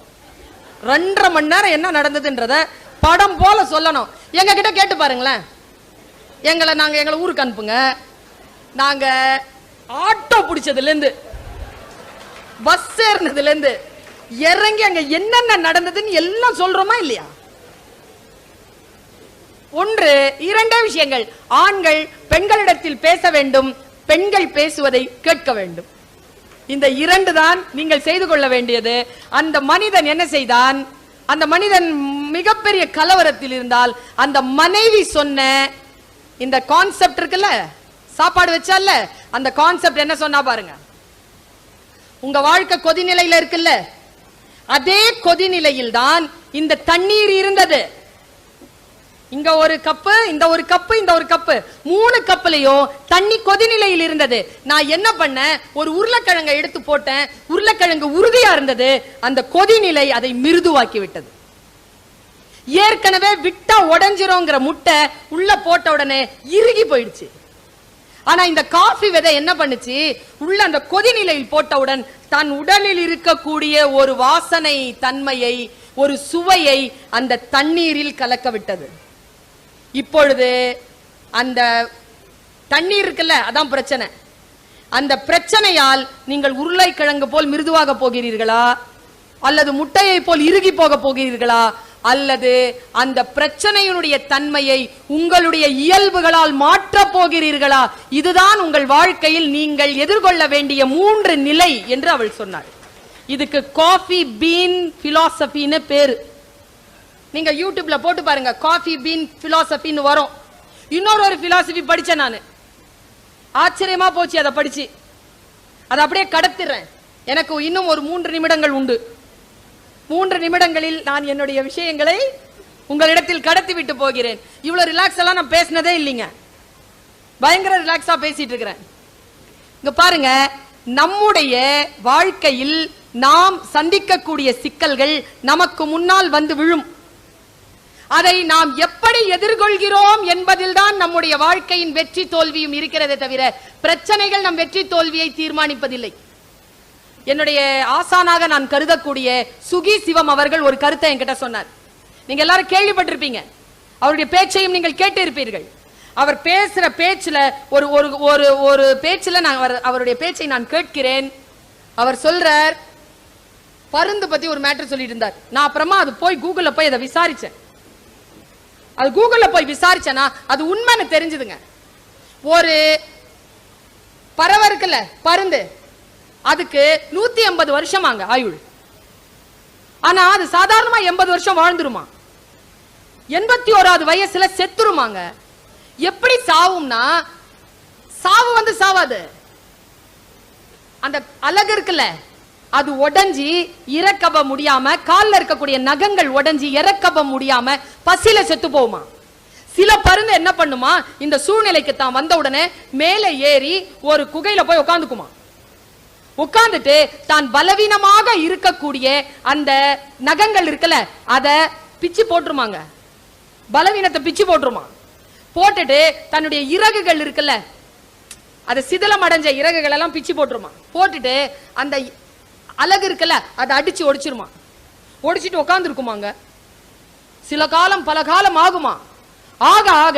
Speaker 1: 2.5 மணி நேரம் என்ன நடந்ததுன்றத படம் போல சொல்லணும். எங்க கிட்ட கேட்டு பாருங்களேன். எங்களை ஊருக்கு அனுப்புங்க. நாங்க ஆட்டோ பிடிச்சதுல இருந்து, பஸ் ஏறினதுல இருந்து இறங்கி அங்க என்னென்ன நடந்ததுன்னு எல்லாம் சொல்றோமா இல்லையா? ஒன்று இரண்டே விஷயங்கள். ஆண்கள் பெண்களிடத்தில் பேச வேண்டும், பெண்கள் பேசுவதை கேட்க வேண்டும். இந்த 2 தான் நீங்கள் செய்து கொள்ள வேண்டியது. அந்த மனிதன் என்ன செய்தான்? அந்த மனிதன் மிகப்பெரிய கலவரத்தில் இருந்தால், அந்த மனைவி சொன்ன இந்த கான்செப்ட் இருக்குல்ல, சாப்பாடு வச்சால, அந்த கான்செப்ட் என்ன சொன்னா பாருங்க. உங்க வாழ்க்கை கொதிநிலையில இருக்குல்ல, அதே கொதிநிலையில் தான் இந்த தண்ணீர் இருந்தது. இங்க ஒரு கப்பு, இந்த ஒரு கப்பு, இந்த ஒரு கப்பு, 3 கப்புலயும் தண்ணி கொதிநிலையில் இருந்தது. நான் என்ன பண்ணேன்? ஒரு உருளைக்கிழங்கை எடுத்து போட்டேன். உருளைக்கிழங்கு உறுதியா இருந்தது. அந்த கொதிநிலை அதை மிருதுவாக்கி விட்டது. ஏற்கனவே விட்டா உடைஞ்சிரோங்கிற முட்டை உள்ள போட்ட உடனே இறுகி போயிடுச்சு. ஆனா இந்த காஃபி விதை என்ன பண்ணுச்சு? உள்ள அந்த கொதிநிலையில் போட்டவுடன் தன் உடலில் இருக்கக்கூடிய ஒரு வாசனை தன்மையை, ஒரு சுவையை அந்த தண்ணீரில் கலக்க விட்டது. இப்பொழுது அந்த தண்ணீர் இருக்குல்ல, அதான் பிரச்சனை. அந்த பிரச்சனையால் நீங்கள் உருளைக்கிழங்கு போல் மிருதுவாக போகிறீர்களா, அல்லது முட்டையை போல் இறுகி போக போகிறீர்களா, அல்லது அந்த பிரச்சனையினுடைய தன்மையை உங்களுடைய இயல்புகளால் மாற்ற போகிறீர்களா? இதுதான் உங்கள் வாழ்க்கையில் நீங்கள் எதிர்கொள்ள வேண்டிய 3 நிலை என்று அவள் சொன்னாள். இதுக்கு காஃபி பீன் பிலாசபின்னு பேரு. நீங்க யூடியூப்ல போட்டு பாருங்க, காஃபி பீன் பிலாசபின்னு வரும். இன்னொரு பிலாசபி படிச்சேன் நானு. ஆச்சரியமா போச்சு அதை படிச்சு. அதை அப்படியே கடத்திடுறேன். எனக்கு இன்னும் ஒரு 3 நிமிடங்கள் உண்டு. 3 நிமிடங்களில் நான் என்னுடைய விஷயங்களை உங்களிடத்தில் கடத்தி விட்டு போகிறேன். இவ்வளவு ரிலாக்ஸ் எல்லாம் நான் பேசினதே இல்லைங்க. பயங்கர ரிலாக்ஸா பேசிட்டு இருக்கிறேன். இங்க பாருங்க, நம்முடைய வாழ்க்கையில் நாம் சந்திக்கக்கூடிய சிக்கல்கள் நமக்கு முன்னால் வந்து விழும். அதை நாம் எப்படி எதிர்கொள்கிறோம் என்பதில் தான் நம்முடைய வாழ்க்கையின் வெற்றி தோல்வியும் இருக்கிறதே தவிர பிரச்சனைகள் நம் வெற்றி தோல்வியை தீர்மானிப்பதில்லை. என்னுடைய ஆசானாக நான் கருதக்கூடிய சுகி சிவம் அவர்கள் ஒரு கருத்தை என்கிட்ட சொன்னார். நீங்க எல்லாரும் கேள்விப்பட்டிருப்பீங்க, அவருடைய பேச்சையும் நீங்கள் கேட்டு இருப்பீர்கள். அவர் பேசுற பேச்சுல ஒரு ஒரு ஒரு பேச்சுல நான் அவருடைய பேச்சை நான் கேட்கிறேன். அவர் சொல்றார், பருந்து பத்தி ஒரு மேட்டர் சொல்லிட்டு இருந்தார். நான் அப்புறமா அது போய் கூகுள்ல போய் அதை விசாரிச்சேன். அது கூகுள்ல போய் விசாரிச்சேன்னா அது உண்மைன்னு தெரிஞ்சுதுங்க. ஒரு பறவை இருக்குல்ல, பருந்து, அதுக்கு 180 வருஷமாங்க ஆயுள். ஆனா அது சாதாரணமா 80 வருஷம் வாழ்ந்துருமா. 81வது வயசுல செத்துருமாங்க. எப்படி சாவும்னா, சாவு வந்து சாவாது, அந்த அலகு இருக்குல்ல அது உடைஞ்சி இறக்கப முடியாம, கால்ல இருக்கக்கூடிய நகங்கள் உடைஞ்சி இறக்கப முடியாம பசியில செத்து போகுமா. சில பருந்து என்ன பண்ணுமா, இந்த சூழ்நிலைக்கு தான் வந்த உடனே மேலே ஏறி ஒரு குகையில போய் உட்காந்துக்குமா. உட்கார்ந்துட்டு தான் பலவீனமாக இருக்கக்கூடிய அந்த நகங்கள் இருக்குல்ல அத பிச்சு போட்டுருமாங்க. பலவீனத்தை பிச்சு போட்டுருமா. போட்டுட்டு தன்னுடைய இறகுகள் இருக்குல்ல, அது சிதலம் அடைஞ்ச இறகுகள் எல்லாம் பிச்சு போட்டுருமா. போட்டுட்டு அந்த அலகு இருக்குல்ல அதை அடிச்சு ஒடிச்சிருமா. ஒடிச்சிட்டு உட்கார்ந்து இருக்குமாங்க. சில காலம் பல காலம் ஆகுமா. ஆக ஆக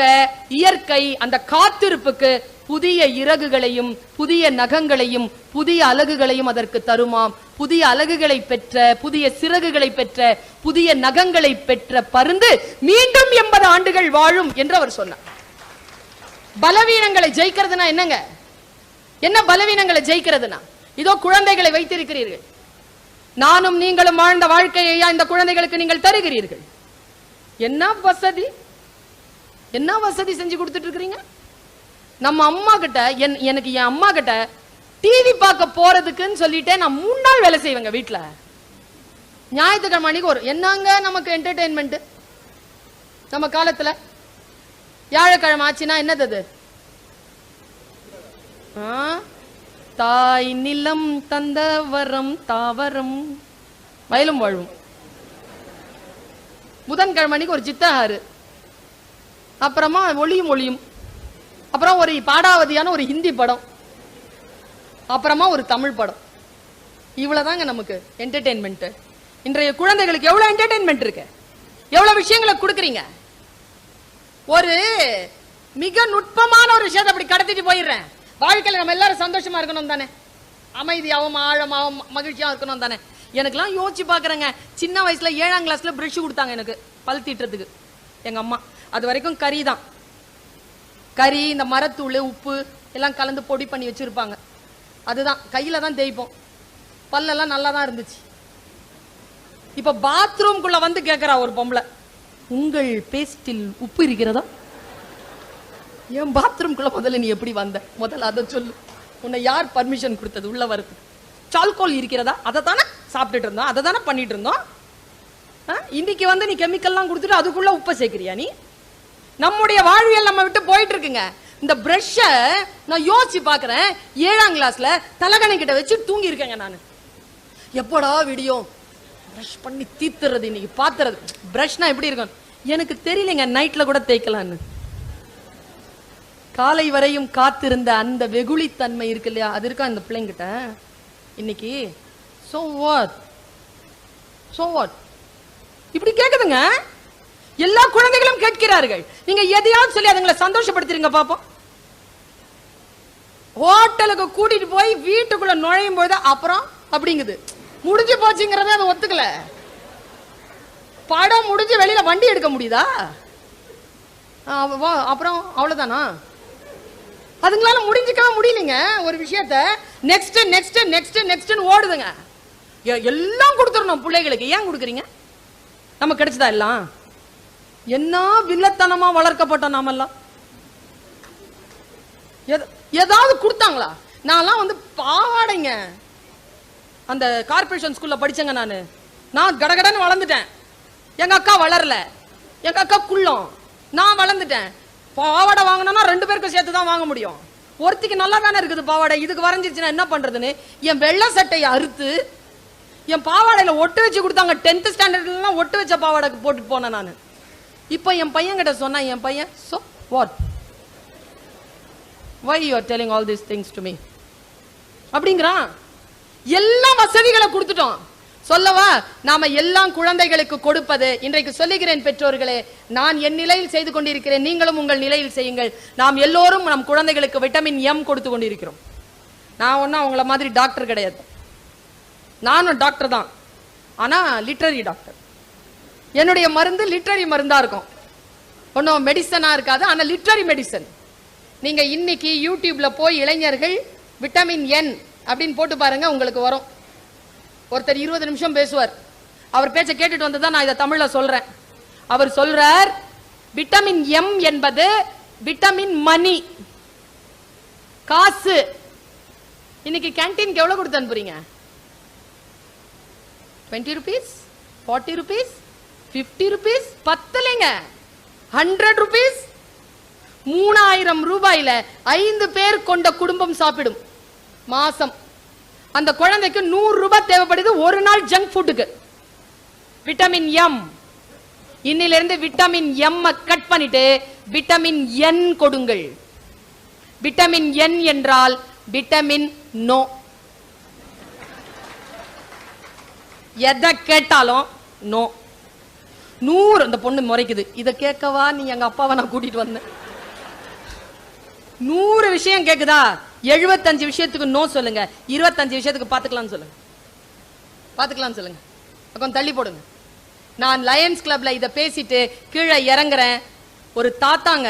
Speaker 1: இயற்கை அந்த காத்திருப்புக்கு புதிய இறகுகளையும் புதிய நகங்களையும் புதிய அலகுகளையும் அதற்கு தருமாம். புதிய அலகுகளை பெற்ற, புதிய சிறகுகளை பெற்ற, புதிய நகங்களை பெற்ற பருந்து மீண்டும் 80 ஆண்டுகள் வாழும் என்று அவர் சொன்னார். பலவீனங்களை ஜெயிக்கிறதுனா என்னங்க? என்ன பலவீனங்களை ஜெயிக்கிறதுனா, இதோ குழந்தைகளை வைத்திருக்கிறீர்கள். நானும் நீங்களும் வாழ்ந்த வாழ்க்கையை இந்த குழந்தைகளுக்கு நீங்கள் தருகிறீர்கள். என்ன வசதி, என்ன வசதி செஞ்சு கொடுத்துட்டு இருக்கிறீங்க. நம்ம அம்மா கிட்ட எனக்கு என் அம்மா கிட்ட டிவி பார்க்க போறதுக்குன்னு சொல்லிட்டு நான் 3 நாள் வேலை செய்வேங்க வீட்டுல. ஞாயிற்றுக்கிழமை அன்னைக்கு ஒரு என்னங்க நமக்கு என்டர்டெயின்மெண்ட் நம்ம காலத்துல. வியாழக்கிழமை ஆச்சுன்னா என்னது அது, தாய் நிலம் தந்த வரம் தாவரம் வயலும் வாழும். புதன்கிழமை அன்னைக்கு ஒரு சித்தஹாரு, அப்புறமா ஒளியும் ஒளியும், அப்புறம் ஒரு பாடாவதியான ஒரு ஹிந்தி படம், அப்புறமா ஒரு தமிழ் படம். இவ்வளவுதாங்க நமக்கு என்டர்டெயின்மெண்ட். இன்றைய குழந்தைகளுக்கு எவ்வளவு என்டர்டெயின்மெண்ட் இருக்கு, எவ்வளவு விஷயங்களை கொடுக்குறீங்க. ஒரு மிக நுட்பமான ஒரு விஷயத்தை அப்படி கடத்திட்டு போயிடுறேன். வாழ்க்கையில நம்ம எல்லாரும் சந்தோஷமா இருக்கணும் தானே, அமைதியாவும் ஆழமாவும் மகிழ்ச்சியா இருக்கணும் தானே. எனக்குலாம் யோசிச்சு பாக்குறேங்க, சின்ன வயசுல 7ஆம் கிளாஸ்ல பிரஷ் கொடுத்தாங்க எனக்கு பல் தீட்டுறதுக்கு எங்க அம்மா. அது வரைக்கும் கறி தான், கறி இந்த மரத்தூள் உப்பு எல்லாம் கலந்து பொடி பண்ணி வச்சிருப்பாங்க. அதுதான் கையில தான் தேய்ப்போம். பல்லெல்லாம் நல்லா தான் இருந்துச்சு. இப்ப பாத்ரூம்குள்ள வந்து கேட்கிறா ஒரு பொம்பளை, உங்கள் பேஸ்டில் உப்பு இருக்கிறதா? என் பாத்ரூம்குள்ள முதல்ல நீ எப்படி வந்த, முதல்ல அதை சொல்லு. உன்னை யார் பர்மிஷன் கொடுத்தது உள்ள வரது? சால்கோல் இருக்கிறதா? அதை தானே சாப்பிட்டுட்டு இருந்தோம், அதை தானே பண்ணிட்டு இருந்தோம். இன்னைக்கு வந்து நீ கெமிக்கல்லாம் கொடுத்துட்டு அதுக்குள்ள உப்பை சேர்க்கிறியா நீ? நம்முடைய வாழ்வியல் நம்ம விட்டு போயிட்டு இருக்குங்க. இந்த பிரஷ நான் யோசிச்சு பாக்குறேன், 7ஆம் கிளாஸ்ல தலகணை கிட்ட வச்சு தூங்கி இருக்கேங்க நான். எப்படா விடியும் பிரஷ் பண்ணி தீத்துறது, இன்னைக்கு பாத்துறது. பிரஷ்னா எப்படி இருக்கும் எனக்கு தெரியலங்க, நைட்ல கூட தேய்க்கலான்னு. காலை வரையும் காத்திருந்த அந்த வெகுளித்தன்மை இருக்கு இல்லையா, அது இருக்கா இந்த பிள்ளைங்கிட்ட இன்னைக்கு. சோ வாட், சோ வாட் இப்படி கேக்குதுங்க. எல்லா குழந்தைகளும் கேட்கிறார்கள். நீங்க எதையாவது சொல்லி அதுங்களை சந்தோஷப்படுத்துறீங்க பாப்போம். ஹோட்டலுக்கு கூட்டிட்டு போய் வீட்டுக்குள்ள நுழையும் போது அப்புறம் அப்படிங்குது, முடிஞ்சு போச்சுங்கிறத அதை ஒத்துக்கல. படம் முடிஞ்சு வெளியில வண்டி எடுக்க முடியுதா? அப்புறம் அவ்வளவுதானா? அதுங்களால முடிஞ்சுக்கவே முடியலங்க ஒரு விஷயத்த. நெக்ஸ்ட் நெக்ஸ்ட் நெக்ஸ்ட் நெக்ஸ்ட் ஓடுதுங்க. எல்லாம் கொடுத்துடணும் பிள்ளைகளுக்கு. ஏன் கொடுக்குறீங்க? நமக்கு கிடைச்சதா எல்லாம்? என்ன வில்லத்தனமா வளர்க்கப்பட்டோம் நாமெல்லாம். ஏதாவது கொடுத்தாங்களா? நான்லாம் வந்து பாவாடைங்க. அந்த கார்பரேஷன் ஸ்கூல்ல படிச்சேங்க நான் கடகடன்னு வளர்ந்துட்டேன். எங்க அக்கா வளரல, எங்க அக்கா குள்ளம், நான் வளர்ந்துட்டேன். பாவாடை வாங்கினா 2 பேருக்கு சேர்த்து தான் வாங்க முடியும். ஒருத்திக்கு நல்லா தானே இருக்குது பாவாடை, இதுக்கு வரைஞ்சிருச்சுன்னா என்ன பண்றதுன்னு என் வெள்ளை சட்டையை அறுத்து என் பாவாடையில ஒட்டு வச்சு கொடுத்தாங்க. 10th ஸ்டாண்டர்ட்லாம் ஒட்டு வச்ச பாவாடை போட்டுட்டு போனேன் நான். இப்போ என் பையன் கிட்ட சொன்னா, என் பையன் so what, why you are telling all these things to me அப்படிங்கிறான். எல்லா வசதிகளை கொடுத்துட்டோம். சொல்லவா, நாம எல்லாம் குழந்தைகளுக்கு கொடுப்பது. இன்றைக்கு சொல்லுகிறேன் பெற்றோர்களே, நான் என் நிலையில் செய்து கொண்டிருக்கிறேன், நீங்களும் உங்கள் நிலையில் செய்யுங்கள். நாம் எல்லோரும் நம் குழந்தைகளுக்கு விட்டமின் எம் கொடுத்து கொண்டிருக்கிறோம். நான் ஒன்னும் அவங்கள மாதிரி டாக்டர் கிடையாது. நானும் டாக்டர் தான், ஆனா லிட்டரரி டாக்டர். என்னுடைய மருந்து லிட்டரரி மருந்தா இருக்கும், ஒன்னும் மெடிசனா இருக்காது, ஆனா லிட்டரரி மெடிசன். நீங்க இன்னைக்கு யூடியூப்ல போய் இளைஞர்கள் விட்டமின் என் அப்படின்னு போட்டு பாருங்க, உங்களுக்கு வரும். ஒருத்தர் 20 நிமிஷம் பேசுவார். அவர் பேச்ச கேட்டுட்டு வந்துதான் நான் இதை தமிழ்ல சொல்றேன். அவர் சொல்றார், விட்டமின் எம் என்பது விட்டமின் மணி, காசு. இன்னைக்கு கேன்டீனுக்கு எவ்வளவு கொடுத்து அனுப்புறீங்க? 20 rupees, 40 rupees, 50 rupees, பத்தலைங்க, 100 rupees. 3000 ரூபாயில 5 பேர் கொண்ட குடும்பம் சாப்பிடும் மாசம். அந்த குழந்தைக்கு 100 ரூபாய் தேவைப்படுது ஒரு நாள் ஜங்க் ஃபுட்டுக்கு. Vitamin M. இன்னிலிருந்து விட்டமின் எம் கட் பண்ணிட்டு விட்டமின் என் கொடுங்கள். விட்டமின் என் என்றால் விட்டமின் நோ. எதை கேட்டாலும் நோ. 100. அந்த பொண்ணு முறைக்குது, இதை கேட்கவா நீ எங்க அப்பாவை நான் கூட்டிட்டு வந்தேன். 100 விஷயம் கேக்குதா? 75 விஷயத்துக்கு நோ சொல்லுங்க, 25 விஷயத்துக்கு பாத்துக்கலாம் சொல்லுங்க. பாத்துக்கலாம் சொல்லுங்க, கொஞ்சம் தள்ளி போடுங்க. நான் லயன்ஸ் கிளப்ல இத பேசிட்டு கீழே இறங்குறேன். ஒரு தாத்தாங்க,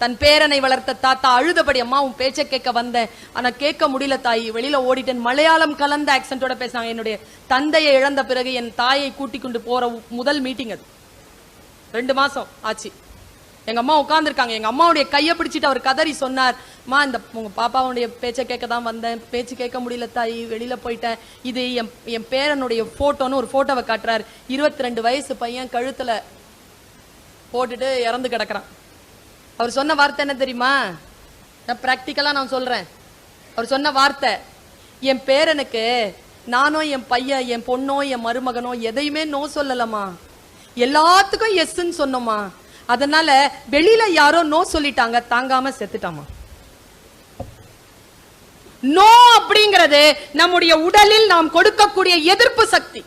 Speaker 1: தன் பேரனை வளர்த்த தாத்தா அழுதபடி, அம்மா உன் பேச்ச கேட்க வந்தேன், ஆனா கேட்க முடியல தாய், வெளியில ஓடிட்டேன். மலையாளம் கலந்த ஆக்சென்ட்டோட பேசினாங்க. என்னுடைய தந்தையை இழந்த பிறகு என் தாயை கூட்டி கொண்டு போற முதல் மீட்டிங் அது. 2 மாசம் ஆச்சு. எங்க அம்மா உட்கார்ந்துருக்காங்க. எங்க அம்மாவுடைய கையை பிடிச்சிட்டு அவர் கதறி சொன்னார், மா இந்த உங்க பாப்பாவுடைய பேச்சை கேட்க தான் வந்தேன், பேச்சு கேட்க முடியல தாய், வெளியில போயிட்டேன். இது என் பேரனுடைய போட்டோன்னு ஒரு போட்டோவை காட்டுறார். 22 வயசு பையன் கழுத்துல போட்டுட்டு இறந்து கிடக்குறான். அவர் சொன்ன வார்த்தை என்ன தெரியுமா? நான் பிராக்டிக்கலா நான் சொல்றேன். அவர் சொன்ன வார்த்தை, என் பேரனுக்கு நானோ என் பையன் என் பொண்ணோ என் மருமகனோ எதையுமே நோ சொல்லலமா, எல்லாத்துக்கும் எஸ்ன்னு சொன்னோமா, அதனால வெளியில யாரோ நோ சொல்லிட்டாங்க, தாங்காம செத்துட்டாமா. நோ அப்படிங்கிறது நம்முடைய உடலில் நாம் கொடுக்கக்கூடிய எதிர்ப்பு சக்தி.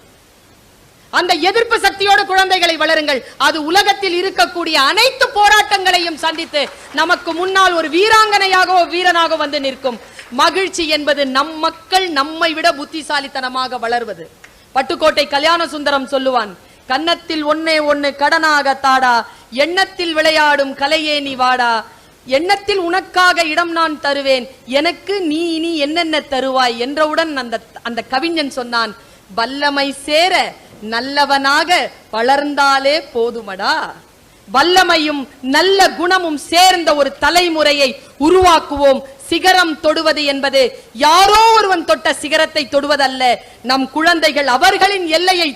Speaker 1: அந்த எதிர்ப்பு சக்தியோடு குழந்தைகளை வளருங்கள். அது உலகத்தில் இருக்கக்கூடிய அனைத்து போராட்டங்களையும் சந்தித்து நமக்கு முன்னால் ஒரு வீராங்கனையாகவோ வீரனாக வந்து நிற்கும். மகிழ்ச்சி என்பது நம் மக்கள் நம்மை விட புத்திசாலித்தனமாக வளர்வது. பட்டுக்கோட்டை கல்யாண சுந்தரம் சொல்லுவான், கன்னத்தில் ஒன்னே ஒன்னு கடனாக தாடா, எண்ணத்தில் விளையாடும் கலையே நீ வாடா, எண்ணத்தில் உனக்காக இடம் நான் தருவேன், எனக்கு நீ இனி என்னென்ன தருவாய் என்றவுடன் அந்த கவிஞன் சொன்னான், வல்லமை சேர நல்லவனாக வளர்ந்தாலே போதுமடா. வல்லமையும் நல்ல குணமும் சேர்ந்த ஒரு தலைமுறையை உருவாக்குவோம். சிகரம் தொடுவது என்பது யாரோ ஒருவன் தொட்ட சிகரத்தை தொடுவதல்ல, நம் குழந்தைகள் அவர்களின் எல்லையை